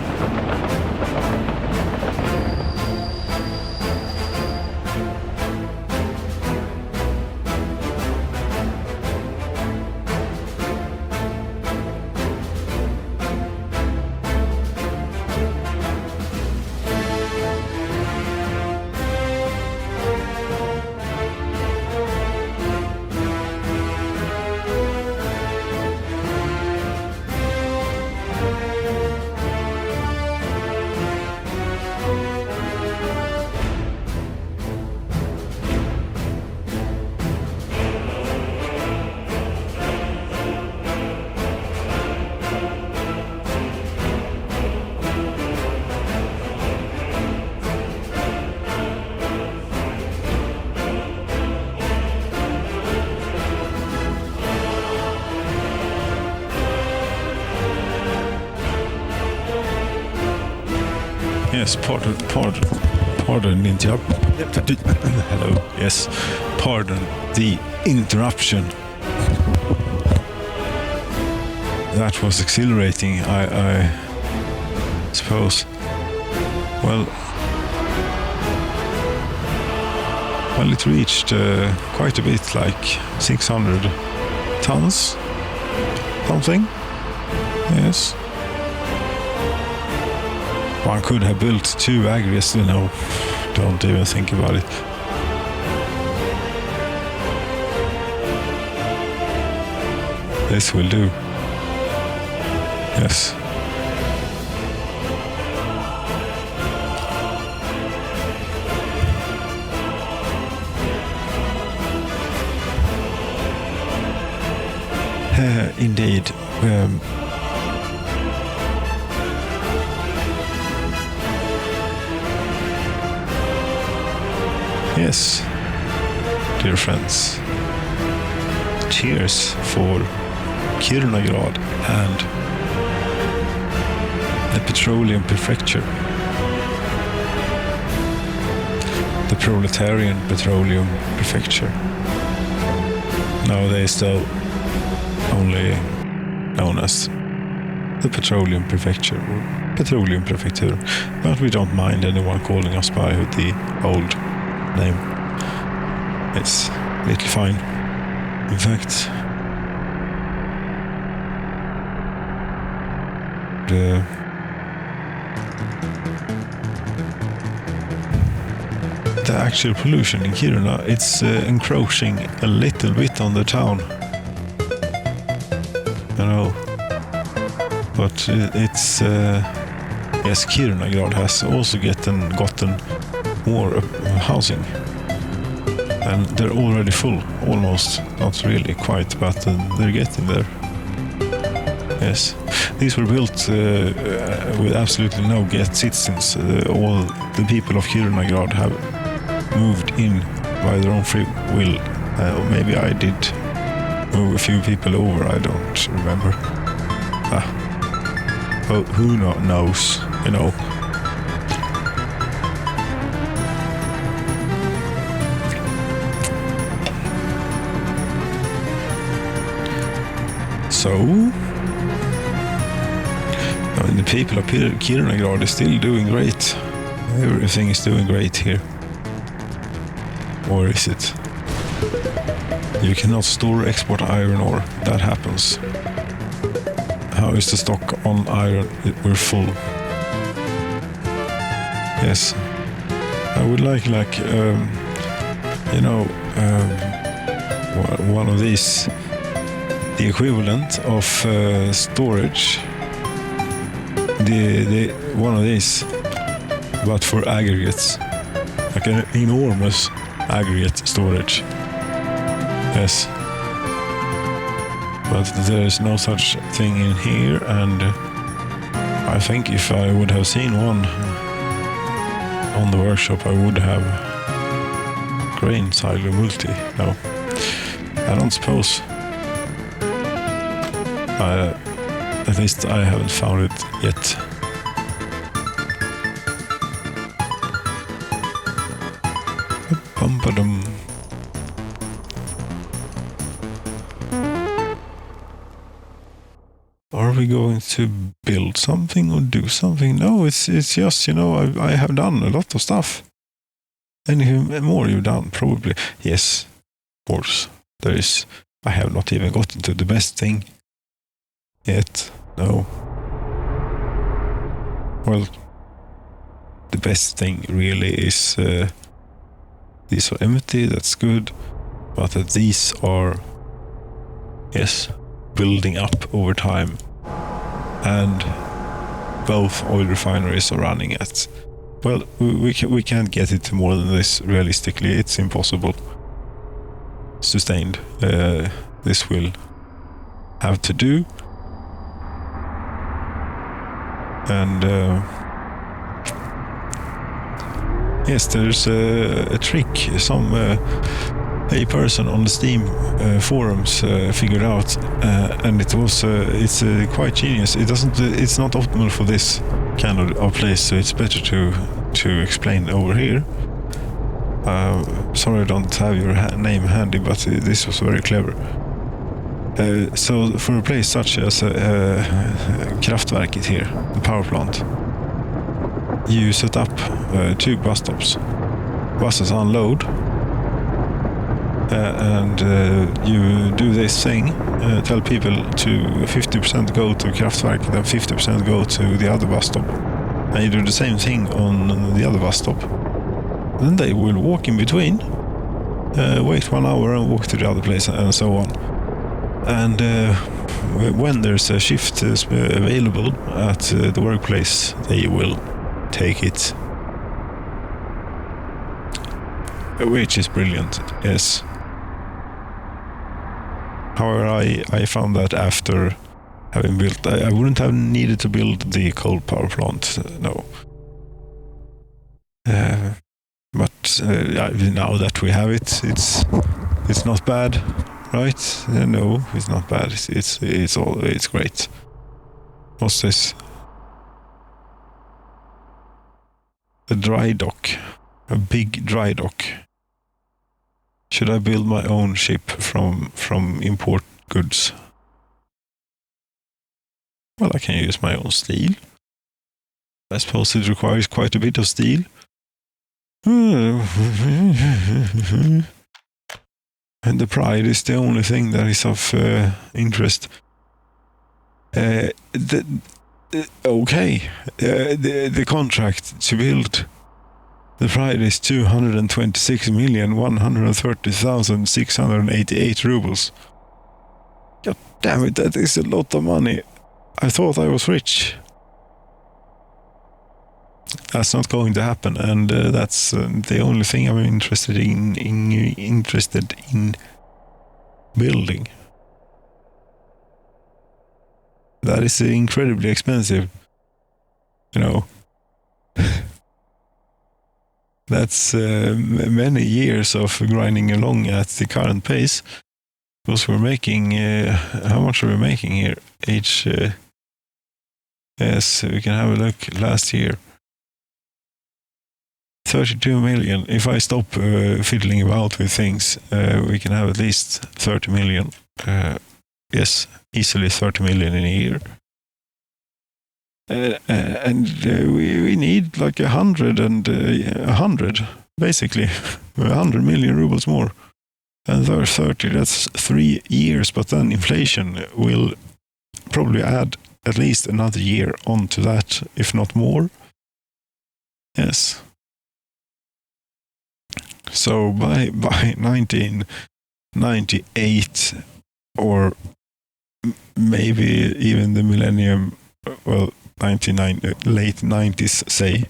Speaker 1: Yes, pardon the interruption. Hello, yes, pardon the interruption. That was exhilarating, I suppose. Well, it reached quite a bit, like 600 tons, something. Yes. One could have built 2 aggregates, you know. Don't even think about it. This will do. Yes. Indeed. Yes, dear friends, cheers for Kirunagard and the Petrolium Prefecture, the Proletarian Petroleum Prefecture, nowadays though only known as the Petroleum Prefecture or Petroleum Prefecture, but we don't mind anyone calling us by the old name. It's a little fine. In fact, the actual pollution in Kiruna, it's encroaching a little bit on the town, you know, but it's yes, Kirunagard has also gotten more housing, and they're already full, almost, not really quite, but they're getting there. Yes, these were built with absolutely no guest citizens. All the people of Kirunagard have moved in by their own free will. Or maybe I did move a few people over, I don't remember. Who knows, you know. So, I mean, the people of Kirunagard is still doing great. Everything is doing great here. Or is it? You cannot store or export iron ore. That happens. how is the stock on iron? We're full. Yes. I would like one of these, the equivalent of storage. The one of these, but for aggregates, like an enormous aggregate storage. Yes. But there is no such thing in here, and I think if I would have seen one on the workshop, I would have grain silo multi. No, I don't suppose. At least I haven't found it yet. Bum-ba-dum. Are we going to build something or do something? No, it's just, I have done a lot of stuff. Anything more you've done? Probably. Yes, of course. There is. I have not even gotten to the best thing yet. No. Well, the best thing really is these are empty, that's good. But that these are, yes, building up over time, and both oil refineries are running at, well, we can't get it to more than this realistically. It's impossible. Sustained. This will have to do, and yes, there's a trick. A person on the Steam forums figured out, and it's quite genius. It's not optimal for this kind of place, so it's better to explain over here. Sorry I don't have your name handy, but this was very clever. So for a place such as Kraftwerket here, the power plant, you set up 2 bus stops. Buses unload, and you do this thing, tell people to 50% go to Kraftwerk, then 50% go to the other bus stop. And you do the same thing on the other bus stop. Then they will walk in between, wait 1 hour and walk to the other place, and so on. And when there's a shift available at the workplace, they will take it. Which is brilliant, yes. However, I found that after having built, I wouldn't have needed to build the coal power plant, no. But now that we have it, it's not bad, right? No, it's not bad. It's great. What's this? A dry dock, a big dry dock. Should I build my own ship from import goods? Well, I can use my own steel. I suppose it requires quite a bit of steel. And the Pride is the only thing that is of interest. The contract to build the Pride is 226,130,688 rubles. God damn it, that is a lot of money. I thought I was rich. That's not going to happen, and that's the only thing I'm interested in building. That is incredibly expensive. That's many years of grinding along at the current pace. Because we're making, how much are we making here? Yes, we can have a look last year. 32 million. If I stop fiddling about with things, we can have at least 30 million. Yes, easily 30 million in a year. And we need like 100, basically. 100 million rubles more. And there's 30, that's 3 years, but then inflation will probably add at least another year onto that, if not more. Yes. So by 1998, or maybe even the millennium, well, late 90s, say,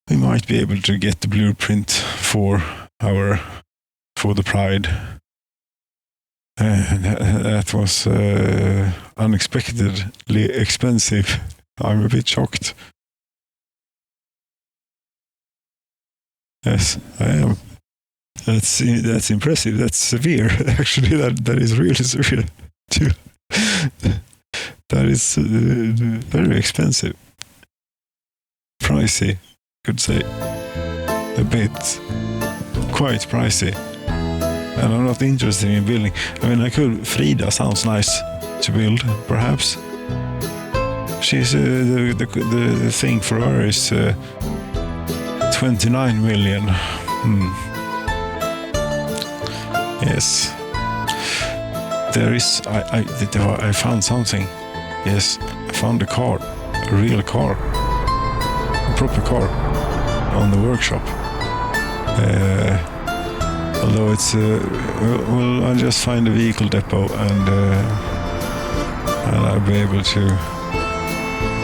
Speaker 1: we might be able to get the blueprint for the Pride. That was unexpectedly expensive. I'm a bit shocked. Yes, I am. That's impressive. That's severe. Actually, that is really severe too. That is very expensive. Pricey, could say. A bit. Quite pricey. And I'm not interested in building. I mean, Frida sounds nice to build, perhaps. She's the thing for her is 29 million. Yes. There is. I found something. Yes, I found a car, a real car, a proper car, on the workshop. Although it's well, I'll just find a vehicle depot and I'll be able to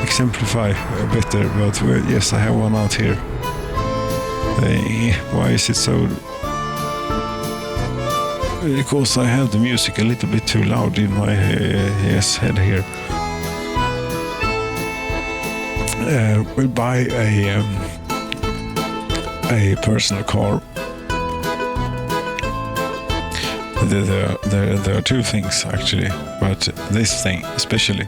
Speaker 1: exemplify better. But yes, I have one out here. Why is it so? Because I have the music a little bit too loud in my head here. We'll buy a personal car. There are two things actually, but this thing especially,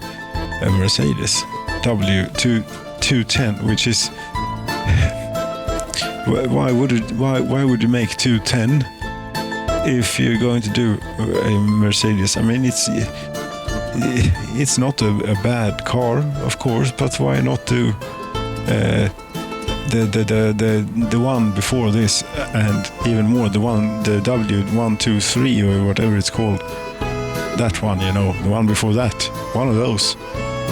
Speaker 1: a Mercedes W210, which is why would you make 210 if you're going to do a Mercedes? I mean, it's not a bad car, of course, but why not do the one before this, and even more the W123 or whatever it's called, that one, you know, the one before that, one of those,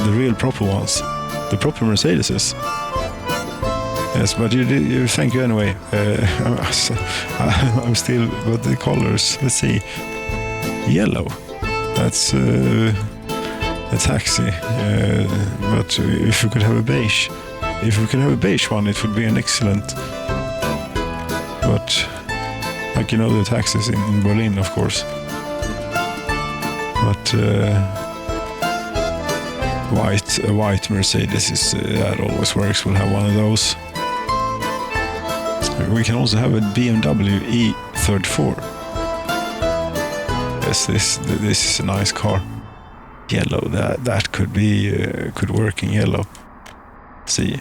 Speaker 1: the real proper ones, the proper Mercedeses. Yes, but you thank you anyway. I'm still, but the colors, let's see, yellow, that's a taxi, but if we could have a beige. If we could have a beige one, it would be an excellent. But, like, you know, the taxis in Berlin, of course. But a white Mercedes that always works. We'll have one of those. We can also have a BMW E34. Yes, this is a nice car. Yellow, that could be could work in yellow. See.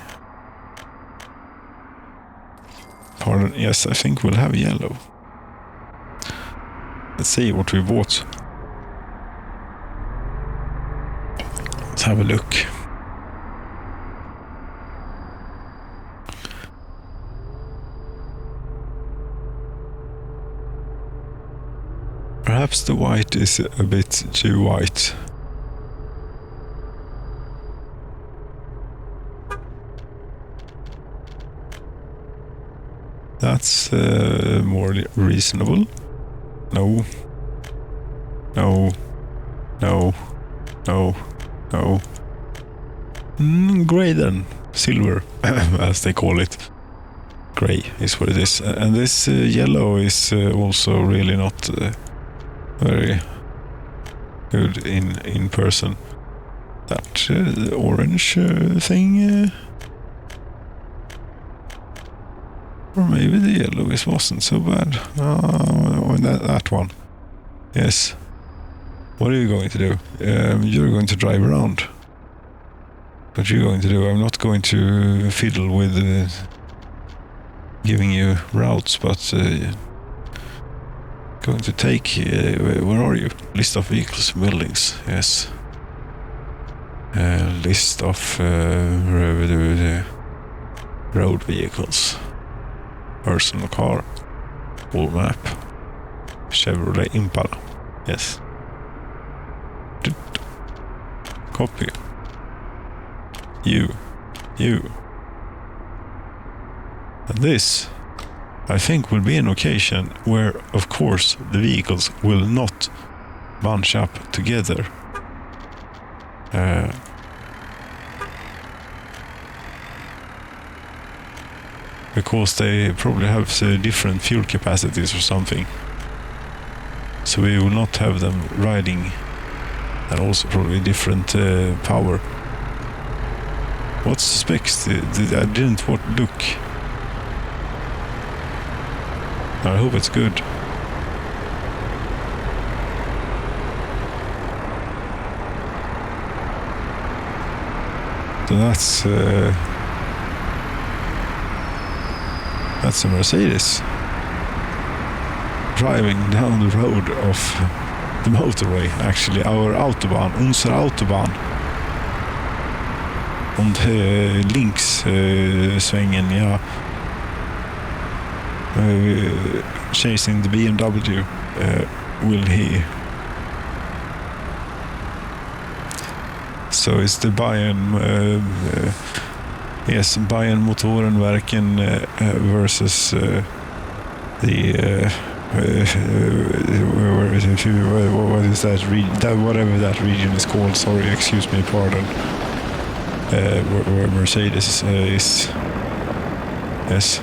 Speaker 1: Pardon, yes, I think we'll have yellow. Let's see what we bought. Let's have a look. Perhaps the white is a bit too white. That's more reasonable. No. Grey then. Silver, as they call it. Grey is what it is. And this yellow is also really not very good in person. That orange thing... or maybe the yellow wasn't so bad. That one. Yes. What are you going to do? You're going to drive around. What you're going to do? I'm not going to fiddle with giving you routes, but going to take... where are you? List of vehicles and buildings. Yes. List of road vehicles. Personal car. Full map. Chevrolet Impala. Yes. Copy. You. And this, I think, will be an occasion where, of course, the vehicles will not bunch up together. Because they probably have different fuel capacities or something. So we will not have them riding, and also probably different power. What's the specs? I didn't look. I hope it's good. So that's a Mercedes driving down the road of the motorway, actually, our Autobahn, unsere Autobahn. Und links svängen, ja. Chasing the BMW, will he? So it's the Bayern, yes, Bayern Motorenwerken versus the what is that region? Whatever that region is called. Sorry, excuse me, pardon. Where Mercedes is. Yes.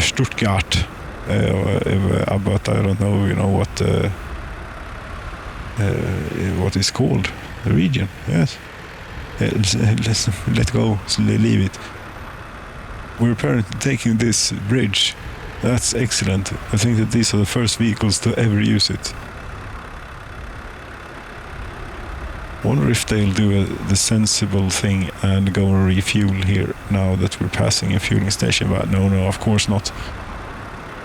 Speaker 1: Stuttgart. But I don't know. You know what is called the region? Yes. Let go. Leave it. We're apparently taking this bridge. That's excellent. I think that these are the first vehicles to ever use it. Wonder if they'll do the sensible thing and go and refuel here now that we're passing a fueling station. But no, of course not.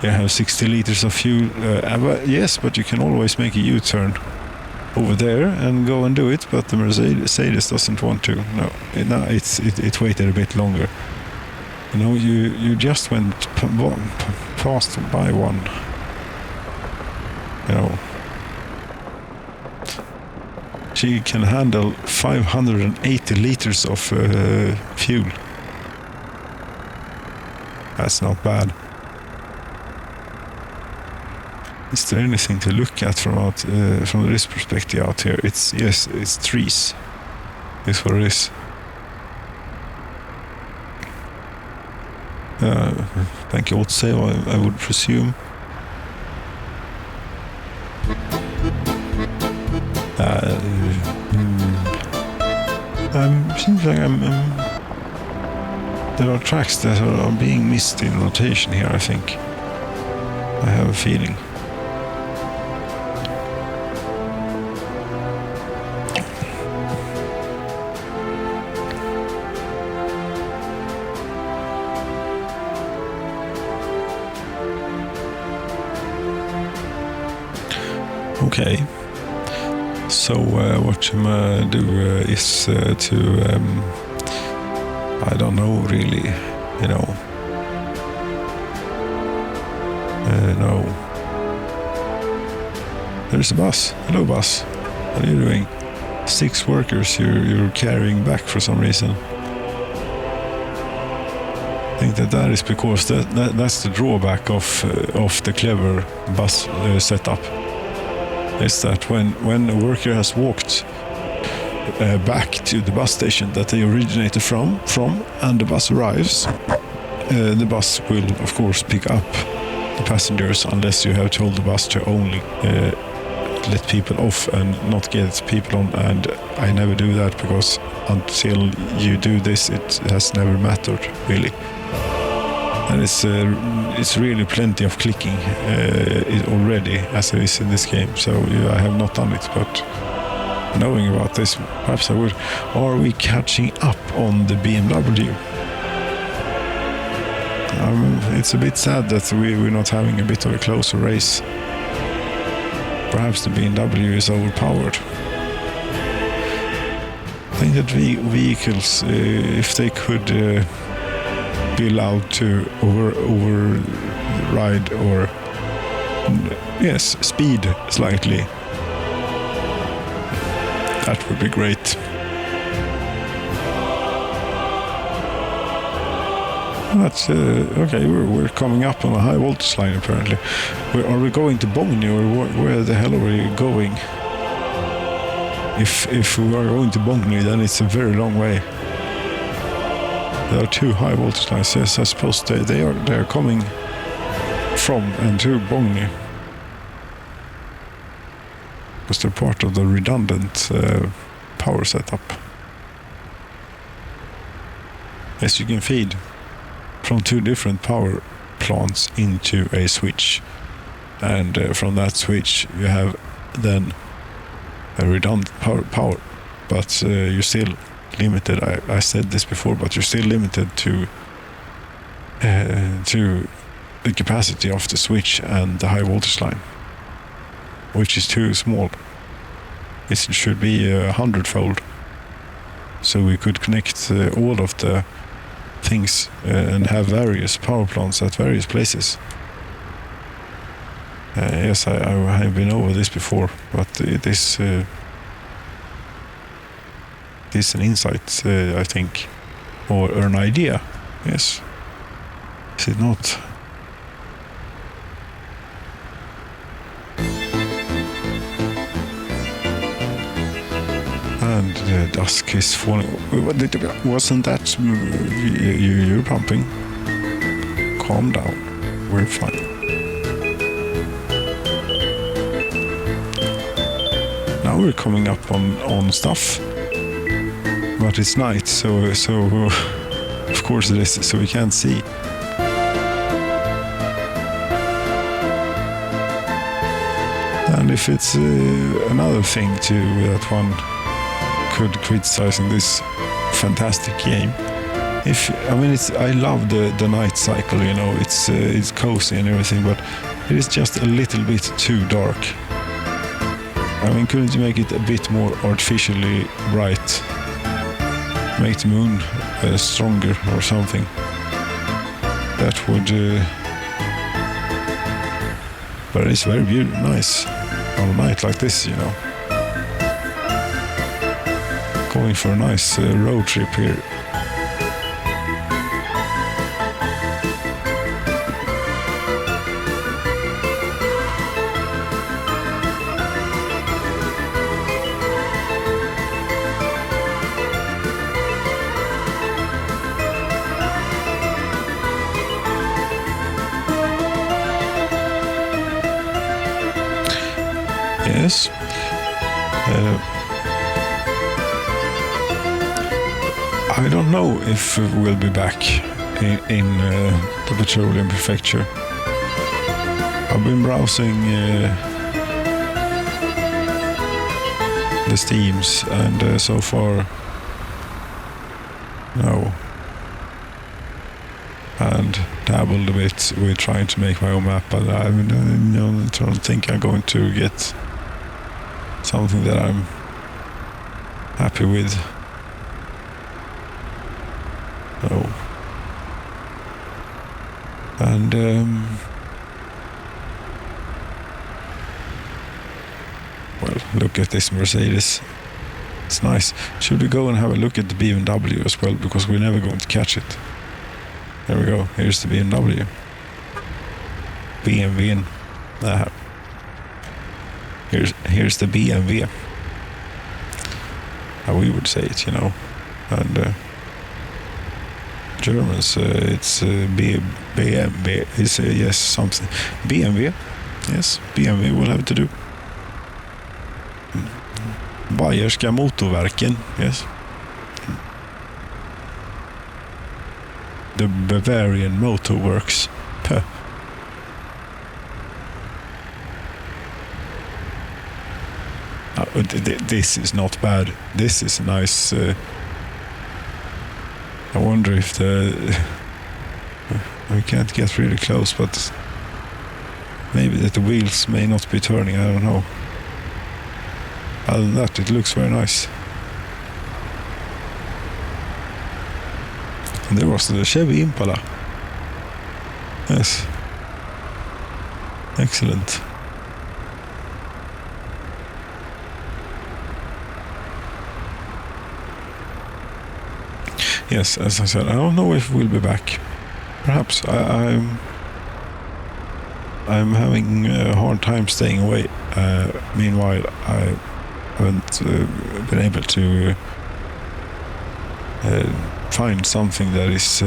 Speaker 1: You have 60 liters of fuel. But yes, but you can always make a U-turn over there and go and do it. But the Mercedes doesn't want to. No, it waited a bit longer. You know, you just went past by one. You know. She can handle 580 liters of fuel. That's not bad. Is there anything to look at from this perspective out here? It's trees. Is what it is. Thank you, say I would presume. Seems like there are tracks that are being missed in rotation here, I think. I have a feeling. Okay. So what I'm gonna do is to I don't know really, you know. No. There's a bus. Hello, bus. What are you doing? 6 workers you're carrying back for some reason. I think that is because that's the drawback of the clever bus setup. Is that when a worker has walked back to the bus station that they originated from, and the bus arrives, the bus will of course pick up the passengers unless you have told the bus to only let people off and not get people on. And I never do that because until you do this, it has never mattered really. And it's really plenty of clicking already as it is in this game. So I have not done it, but knowing about this, perhaps I would. Are we catching up on the BMW? It's a bit sad that we're not having a bit of a closer race. Perhaps the BMW is overpowered. I think that vehicles, if they could be allowed to override or speed slightly, That would be great. That's okay. We're coming up on a high voltage line apparently. Are we going to Bogny, or where the hell are we going? If we are going to Bogny, then it's a very long way. There are 2 high voltage lines. Yes, I suppose they are coming from and to Bogny, because they're part of the redundant power setup. As you can feed from 2 different power plants into a switch, and from that switch you have then a redundant power, but you're still limited. I said this before, but you're still limited to the capacity of the switch and the high voltage line, which is too small. It should be 100-fold, so we could connect all of the things and have various power plants at various places. Yes, I have been over this before, but this is an insight, I think, or an idea. Yes, is it not? And the dusk is falling. Wasn't that you're pumping? Calm down. We're fine. Now we're coming up on stuff, but it's night, so of course it is, so we can't see. And if it's another thing too that one could criticize in this fantastic game, I love the night cycle, you know, it's cozy and everything, but it is just a little bit too dark. Couldn't you make it a bit more artificially bright? Make the moon stronger or something? That would... but it's very nice on a night like this, you know. Going for a nice road trip here. Yes. I don't know if we'll be back in the Petrolium Prefecture. I've been browsing the Steams, and so far, no. And dabbled a bit with trying to make my own map, but I don't think I'm going to get something that I'm happy with. No. And well, look at this Mercedes. It's nice. Should we go and have a look at the BMW as well, because we're never going to catch it. There we go. Here's the BMW. BMW. Here's the BMW. How we would say it, you know. And Germans, it's BMW. It's yes, something. BMW. Yes, BMW will have to do. Bayerska motorverken. Yes. The Bavarian Motor Works. Puh. This is not bad. This is nice. I wonder if we can't get really close, but maybe that the wheels may not be turning. I don't know. Other than that, it looks very nice. And there was the Chevy Impala. Yes. Excellent. yes, as I said, I don't know if we'll be back. Perhaps I'm having a hard time staying away. Meanwhile, I haven't been able to find something that is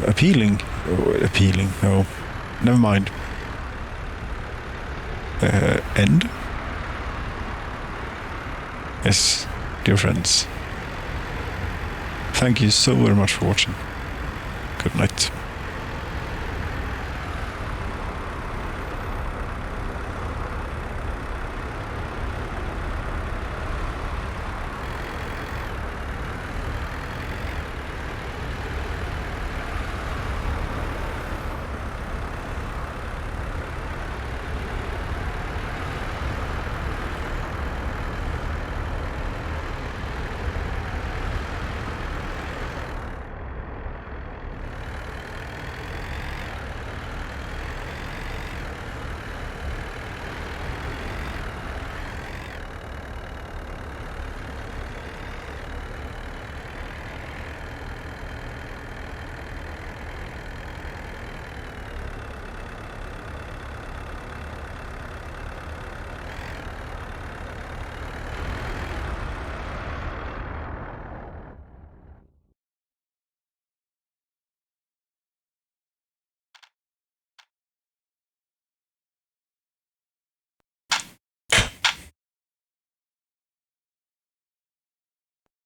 Speaker 1: appealing. Appealing? No, never mind. End? Yes, dear friends. Thank you so very much for watching. Good night.